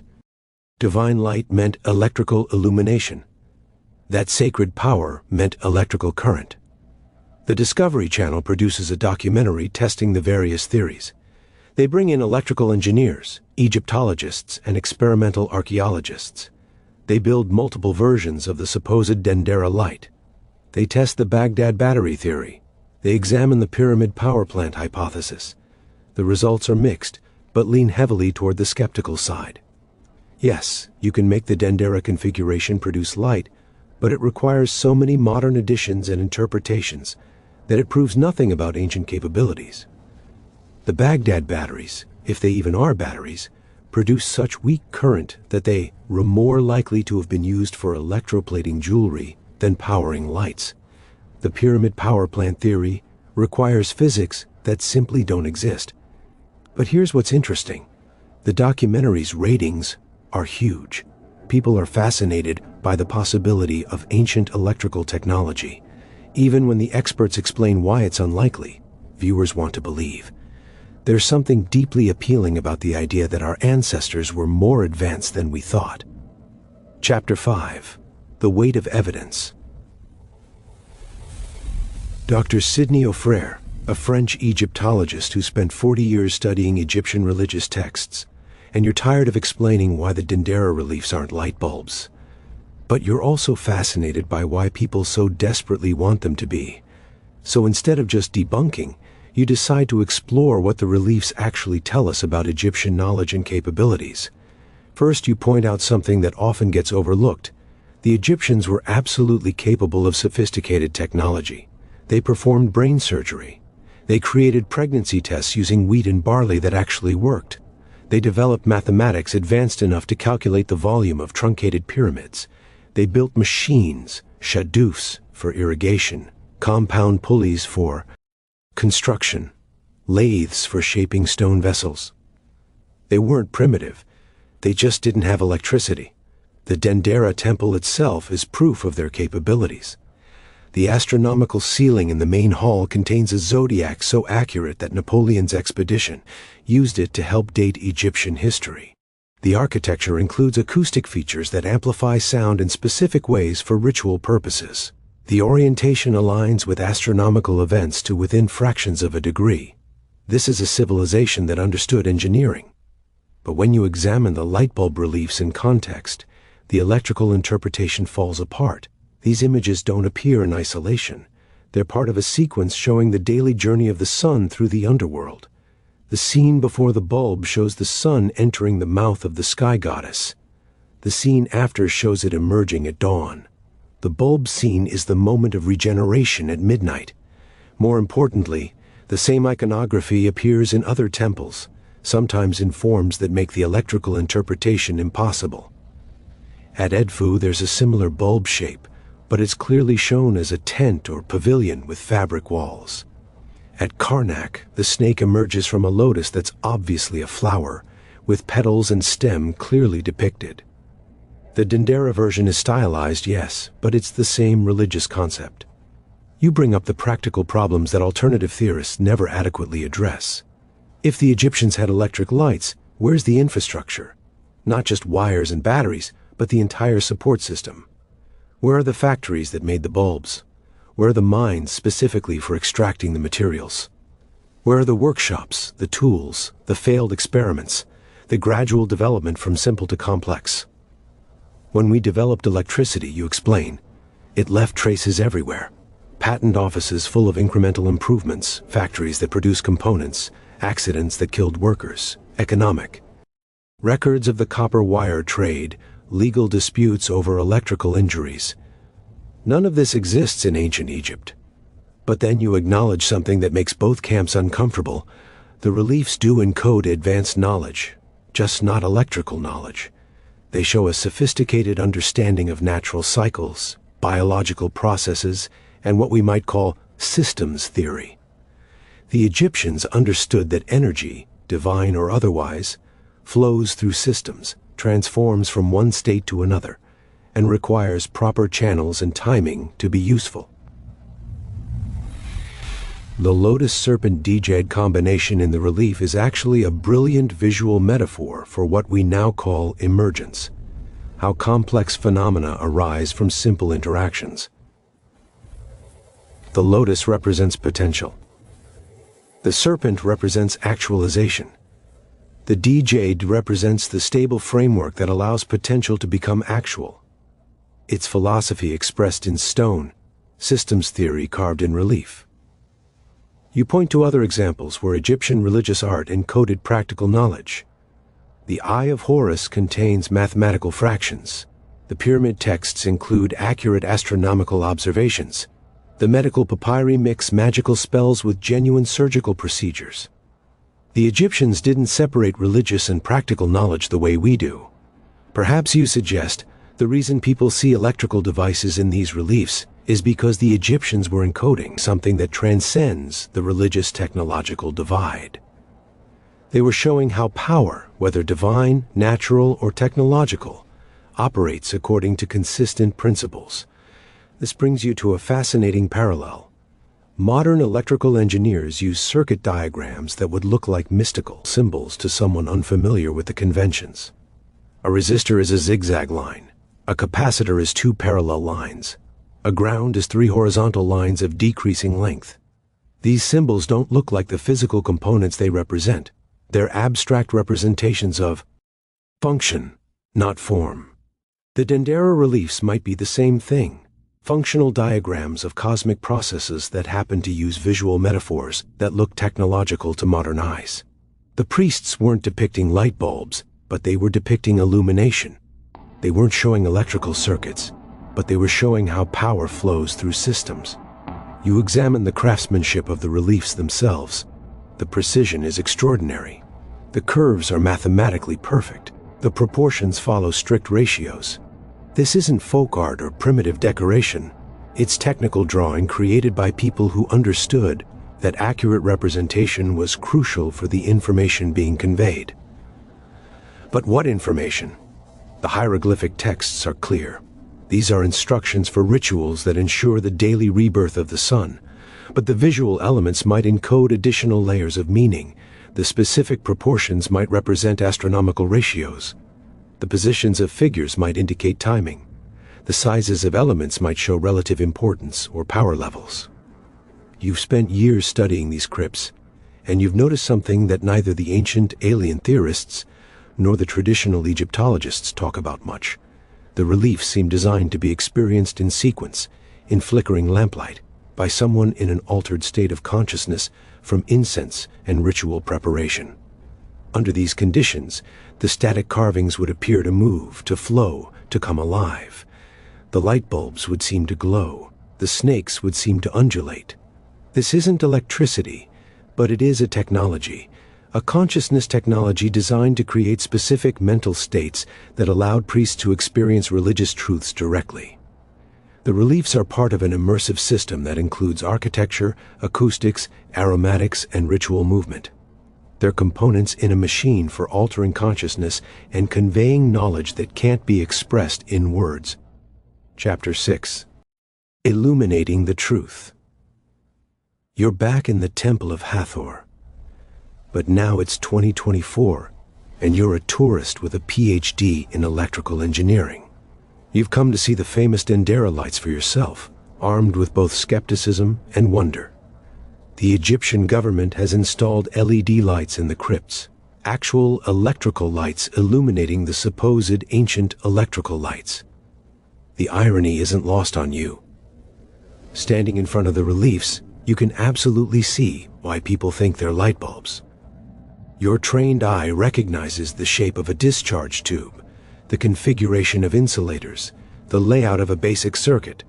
Divine light meant electrical illumination. That sacred power meant electrical current. The Discovery Channel produces a documentary testing the various theories. They bring in electrical engineers, Egyptologists, and experimental archaeologists. They build multiple versions of the supposed Dendera light. They test the Baghdad battery theory. They examine the pyramid power plant hypothesis. The results are mixed, but lean heavily toward the skeptical side. Yes, you can make the Dendera configuration produce light, but it requires so many modern additions and interpretations that it proves nothing about ancient capabilities. The Baghdad batteries, if they even are batteries, produce such weak current that they were more likely to have been used for electroplating jewelry than powering lights. The pyramid power plant theory requires physics that simply don't exist. But here's what's interesting. The documentary's ratings are huge. People are fascinated by the possibility of ancient electrical technology. Even when the experts explain why it's unlikely, viewers want to believe. There's something deeply appealing about the idea that our ancestors were more advanced than we thought. Chapter 5. The Weight of Evidence. Dr. Sidney O'Frere, a French Egyptologist who spent 40 years studying Egyptian religious texts, and you're tired of explaining why the Dendera reliefs aren't light bulbs. But you're also fascinated by why people so desperately want them to be. So instead of just debunking, you decide to explore what the reliefs actually tell us about Egyptian knowledge and capabilities. First, you point out something that often gets overlooked. The Egyptians were absolutely capable of sophisticated technology. They performed brain surgery. They created pregnancy tests using wheat and barley that actually worked. They developed mathematics advanced enough to calculate the volume of truncated pyramids. They built machines, shadoufs for irrigation, compound pulleys for construction, lathes for shaping stone vessels. They weren't primitive. They just didn't have electricity. The Dendera temple itself is proof of their capabilities. The astronomical ceiling in the main hall contains a zodiac so accurate that Napoleon's expedition used it to help date Egyptian history. The architecture includes acoustic features that amplify sound in specific ways for ritual purposes. The orientation aligns with astronomical events to within fractions of a degree. This is a civilization that understood engineering. But when you examine the light bulb reliefs in context, the electrical interpretation falls apart. These images don't appear in isolation. They're part of a sequence showing the daily journey of the sun through the underworld. The scene before the bulb shows the sun entering the mouth of the sky goddess. The scene after shows it emerging at dawn. The bulb scene is the moment of regeneration at midnight. More importantly, the same iconography appears in other temples, sometimes in forms that make the electrical interpretation impossible. At Edfu, there's a similar bulb shape, but it's clearly shown as a tent or pavilion with fabric walls. At Karnak, the snake emerges from a lotus that's obviously a flower, with petals and stem clearly depicted. The Dendera version is stylized, yes, but it's the same religious concept. You bring up the practical problems that alternative theorists never adequately address. If the Egyptians had electric lights, where's the infrastructure? Not just wires and batteries, but the entire support system. Where are the factories that made the bulbs? Where are the mines specifically for extracting the materials? Where are the workshops, the tools, the failed experiments, the gradual development from simple to complex? When we developed electricity, you explain, it left traces everywhere. Patent offices full of incremental improvements, factories that produce components, accidents that killed workers, economic. Records of the copper wire trade, legal disputes over electrical injuries. None of this exists in ancient Egypt. But then you acknowledge something that makes both camps uncomfortable. The reliefs do encode advanced knowledge, just not electrical knowledge. They show a sophisticated understanding of natural cycles, biological processes, and what we might call systems theory. The Egyptians understood that energy, divine or otherwise, flows through systems, transforms from one state to another, and requires proper channels and timing to be useful. The lotus-serpent djed combination in the relief is actually a brilliant visual metaphor for what we now call emergence, how complex phenomena arise from simple interactions. The lotus represents potential. The serpent represents actualization. The djed represents the stable framework that allows potential to become actual. It's philosophy expressed in stone, systems theory carved in relief. You point to other examples where Egyptian religious art encoded practical knowledge. The Eye of Horus contains mathematical fractions. The pyramid texts include accurate astronomical observations. The medical papyri mix magical spells with genuine surgical procedures. The Egyptians didn't separate religious and practical knowledge the way we do. Perhaps you suggest the reason people see electrical devices in these reliefs is because the Egyptians were encoding something that transcends the religious technological divide. They were showing how power, whether divine, natural, or technological, operates according to consistent principles. This brings you to a fascinating parallel. Modern electrical engineers use circuit diagrams that would look like mystical symbols to someone unfamiliar with the conventions. A resistor is a zigzag line. A capacitor is two parallel lines. A ground is three horizontal lines of decreasing length. These symbols don't look like the physical components they represent. They're abstract representations of function, not form. The Dendera reliefs might be the same thing. Functional diagrams of cosmic processes that happen to use visual metaphors that look technological to modern eyes. The priests weren't depicting light bulbs, but they were depicting illumination. They weren't showing electrical circuits, but they were showing how power flows through systems. You examine the craftsmanship of the reliefs themselves. The precision is extraordinary. The curves are mathematically perfect. The proportions follow strict ratios. This isn't folk art or primitive decoration. It's technical drawing created by people who understood that accurate representation was crucial for the information being conveyed. But what information? The hieroglyphic texts are clear. These are instructions for rituals that ensure the daily rebirth of the sun. But the visual elements might encode additional layers of meaning. The specific proportions might represent astronomical ratios. The positions of figures might indicate timing. The sizes of elements might show relative importance or power levels. You've spent years studying these crypts, and you've noticed something that neither the ancient alien theorists nor the traditional Egyptologists talk about much. The reliefs seem designed to be experienced in sequence, in flickering lamplight, by someone in an altered state of consciousness from incense and ritual preparation. Under these conditions, the static carvings would appear to move, to flow, to come alive. The light bulbs would seem to glow. The snakes would seem to undulate. This isn't electricity, but it is a technology, a consciousness technology designed to create specific mental states that allowed priests to experience religious truths directly. The reliefs are part of an immersive system that includes architecture, acoustics, aromatics, and ritual movement. They're components in a machine for altering consciousness and conveying knowledge that can't be expressed in words. Chapter 6. Illuminating the Truth. You're back in the Temple of Hathor. But now it's 2024, and you're a tourist with a PhD in electrical engineering. You've come to see the famous Dendera lights for yourself, armed with both skepticism and wonder. The Egyptian government has installed LED lights in the crypts, actual electrical lights illuminating the supposed ancient electrical lights. The irony isn't lost on you. Standing in front of the reliefs, you can absolutely see why people think they're light bulbs. Your trained eye recognizes the shape of a discharge tube, the configuration of insulators, the layout of a basic circuit.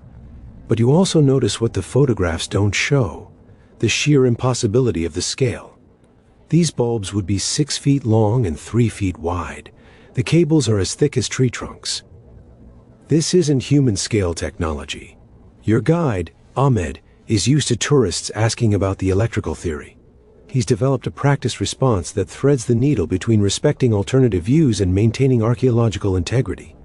But you also notice what the photographs don't show, the sheer impossibility of the scale. These bulbs would be 6 feet long and 3 feet wide. The cables are as thick as tree trunks. This isn't human-scale technology. Your guide, Ahmed, is used to tourists asking about the electrical theory. He's developed a practice response that threads the needle between respecting alternative views and maintaining archaeological integrity.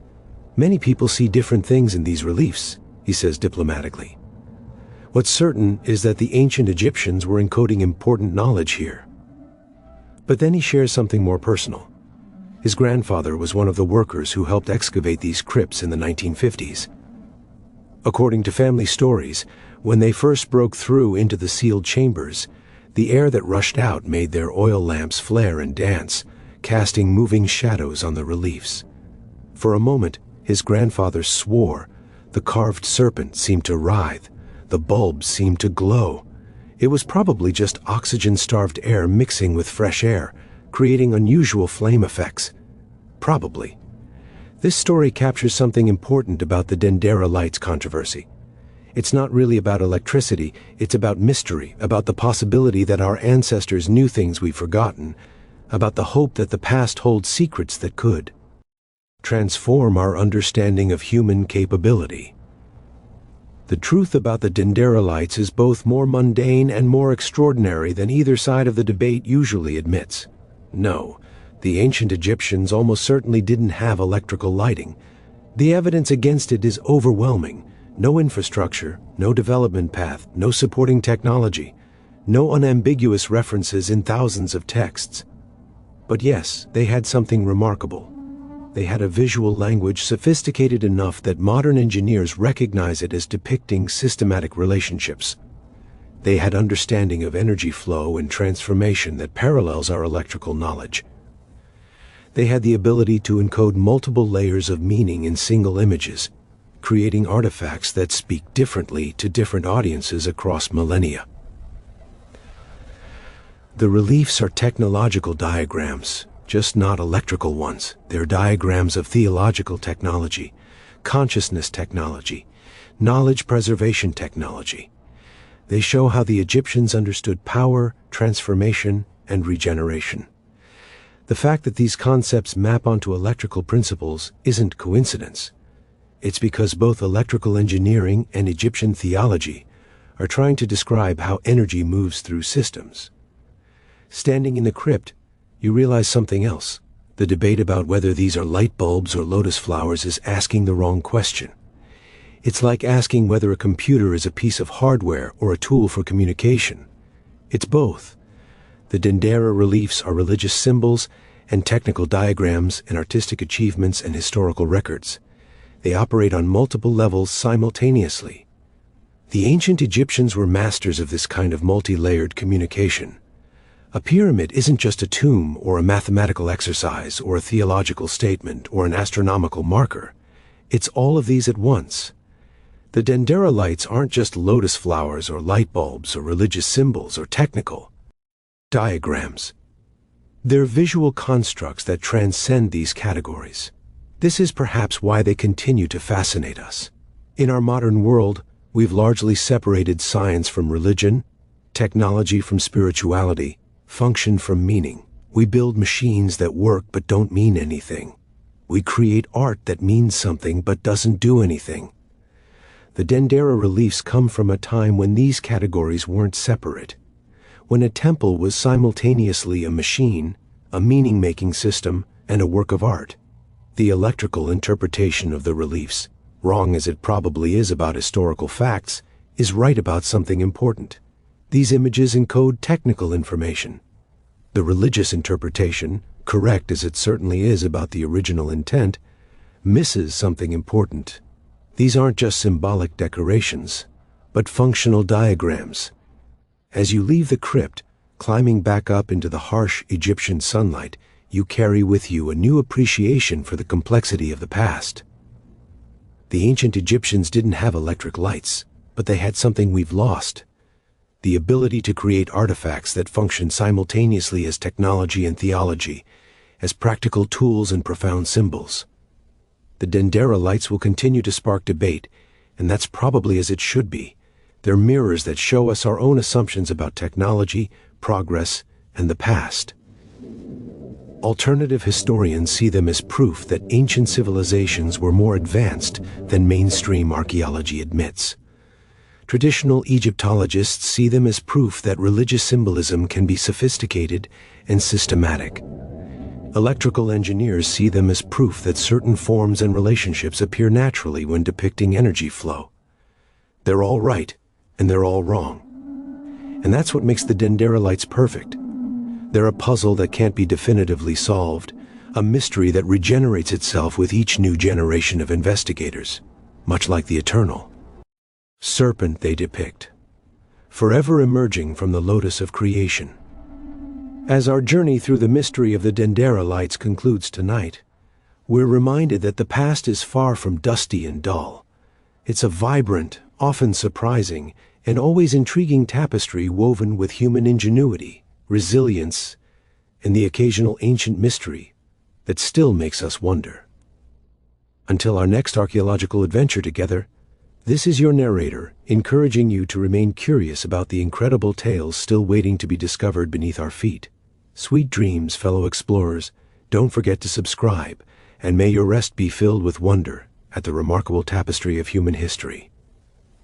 Many people see different things in these reliefs, he says diplomatically. What's certain is that the ancient Egyptians were encoding important knowledge here. But then he shares something more personal. His grandfather was one of the workers who helped excavate these crypts in the 1950s. According to family stories, when they first broke through into the sealed chambers, the air that rushed out made their oil lamps flare and dance, casting moving shadows on the reliefs. For a moment, his grandfather swore. The carved serpent seemed to writhe. The bulbs seemed to glow. It was probably just oxygen-starved air mixing with fresh air, creating unusual flame effects. Probably. This story captures something important about the Dendera lights controversy. It's not really about electricity, it's about mystery, about the possibility that our ancestors knew things we've forgotten, about the hope that the past holds secrets that could transform our understanding of human capability. The truth about the Dendera lights is both more mundane and more extraordinary than either side of the debate usually admits. No, the ancient Egyptians almost certainly didn't have electrical lighting. The evidence against it is overwhelming. No infrastructure, no development path, no supporting technology, no unambiguous references in thousands of texts. But yes, they had something remarkable. They had a visual language sophisticated enough that modern engineers recognize it as depicting systematic relationships. They had understanding of energy flow and transformation that parallels our electrical knowledge. They had the ability to encode multiple layers of meaning in single images, creating artifacts that speak differently to different audiences across millennia. The reliefs are technological diagrams, just not electrical ones. They're diagrams of theological technology, consciousness technology, knowledge preservation technology. They show how the Egyptians understood power, transformation, and regeneration. The fact that these concepts map onto electrical principles isn't coincidence. It's because both electrical engineering and Egyptian theology are trying to describe how energy moves through systems. Standing in the crypt, you realize something else. The debate about whether these are light bulbs or lotus flowers is asking the wrong question. It's like asking whether a computer is a piece of hardware or a tool for communication. It's both. The Dendera reliefs are religious symbols and technical diagrams and artistic achievements and historical records. They operate on multiple levels simultaneously. The ancient Egyptians were masters of this kind of multi-layered communication. A pyramid isn't just a tomb or a mathematical exercise or a theological statement or an astronomical marker. It's all of these at once. The Dendera lights aren't just lotus flowers or light bulbs or religious symbols or technical diagrams. They're visual constructs that transcend these categories. This is perhaps why they continue to fascinate us. In our modern world, we've largely separated science from religion, technology from spirituality, function from meaning. We build machines that work but don't mean anything. We create art that means something but doesn't do anything. The Dendera reliefs come from a time when these categories weren't separate, when a temple was simultaneously a machine, a meaning-making system, and a work of art. The electrical interpretation of the reliefs, wrong as it probably is about historical facts, is right about something important. These images encode technical information. The religious interpretation, correct as it certainly is about the original intent, misses something important. These aren't just symbolic decorations, but functional diagrams. As you leave the crypt, climbing back up into the harsh Egyptian sunlight, you carry with you a new appreciation for the complexity of the past. The ancient Egyptians didn't have electric lights, but they had something we've lost: the ability to create artifacts that function simultaneously as technology and theology, as practical tools and profound symbols. The Dendera lights will continue to spark debate, and that's probably as it should be. They're mirrors that show us our own assumptions about technology, progress, and the past. Alternative historians see them as proof that ancient civilizations were more advanced than mainstream archaeology admits. Traditional Egyptologists see them as proof that religious symbolism can be sophisticated and systematic. Electrical engineers see them as proof that certain forms and relationships appear naturally when depicting energy flow. They're all right, and they're all wrong. And that's what makes the Dendera lights perfect. They're a puzzle that can't be definitively solved, a mystery that regenerates itself with each new generation of investigators, much like the eternal serpent they depict, forever emerging from the lotus of creation. As our journey through the mystery of the Dendera lights concludes tonight, we're reminded that the past is far from dusty and dull. It's a vibrant, often surprising, and always intriguing tapestry woven with human ingenuity, resilience, and the occasional ancient mystery that still makes us wonder. Until our next archaeological adventure together, this is your narrator, encouraging you to remain curious about the incredible tales still waiting to be discovered beneath our feet. Sweet dreams, fellow explorers. Don't forget to subscribe, and may your rest be filled with wonder at the remarkable tapestry of human history.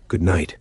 Good night.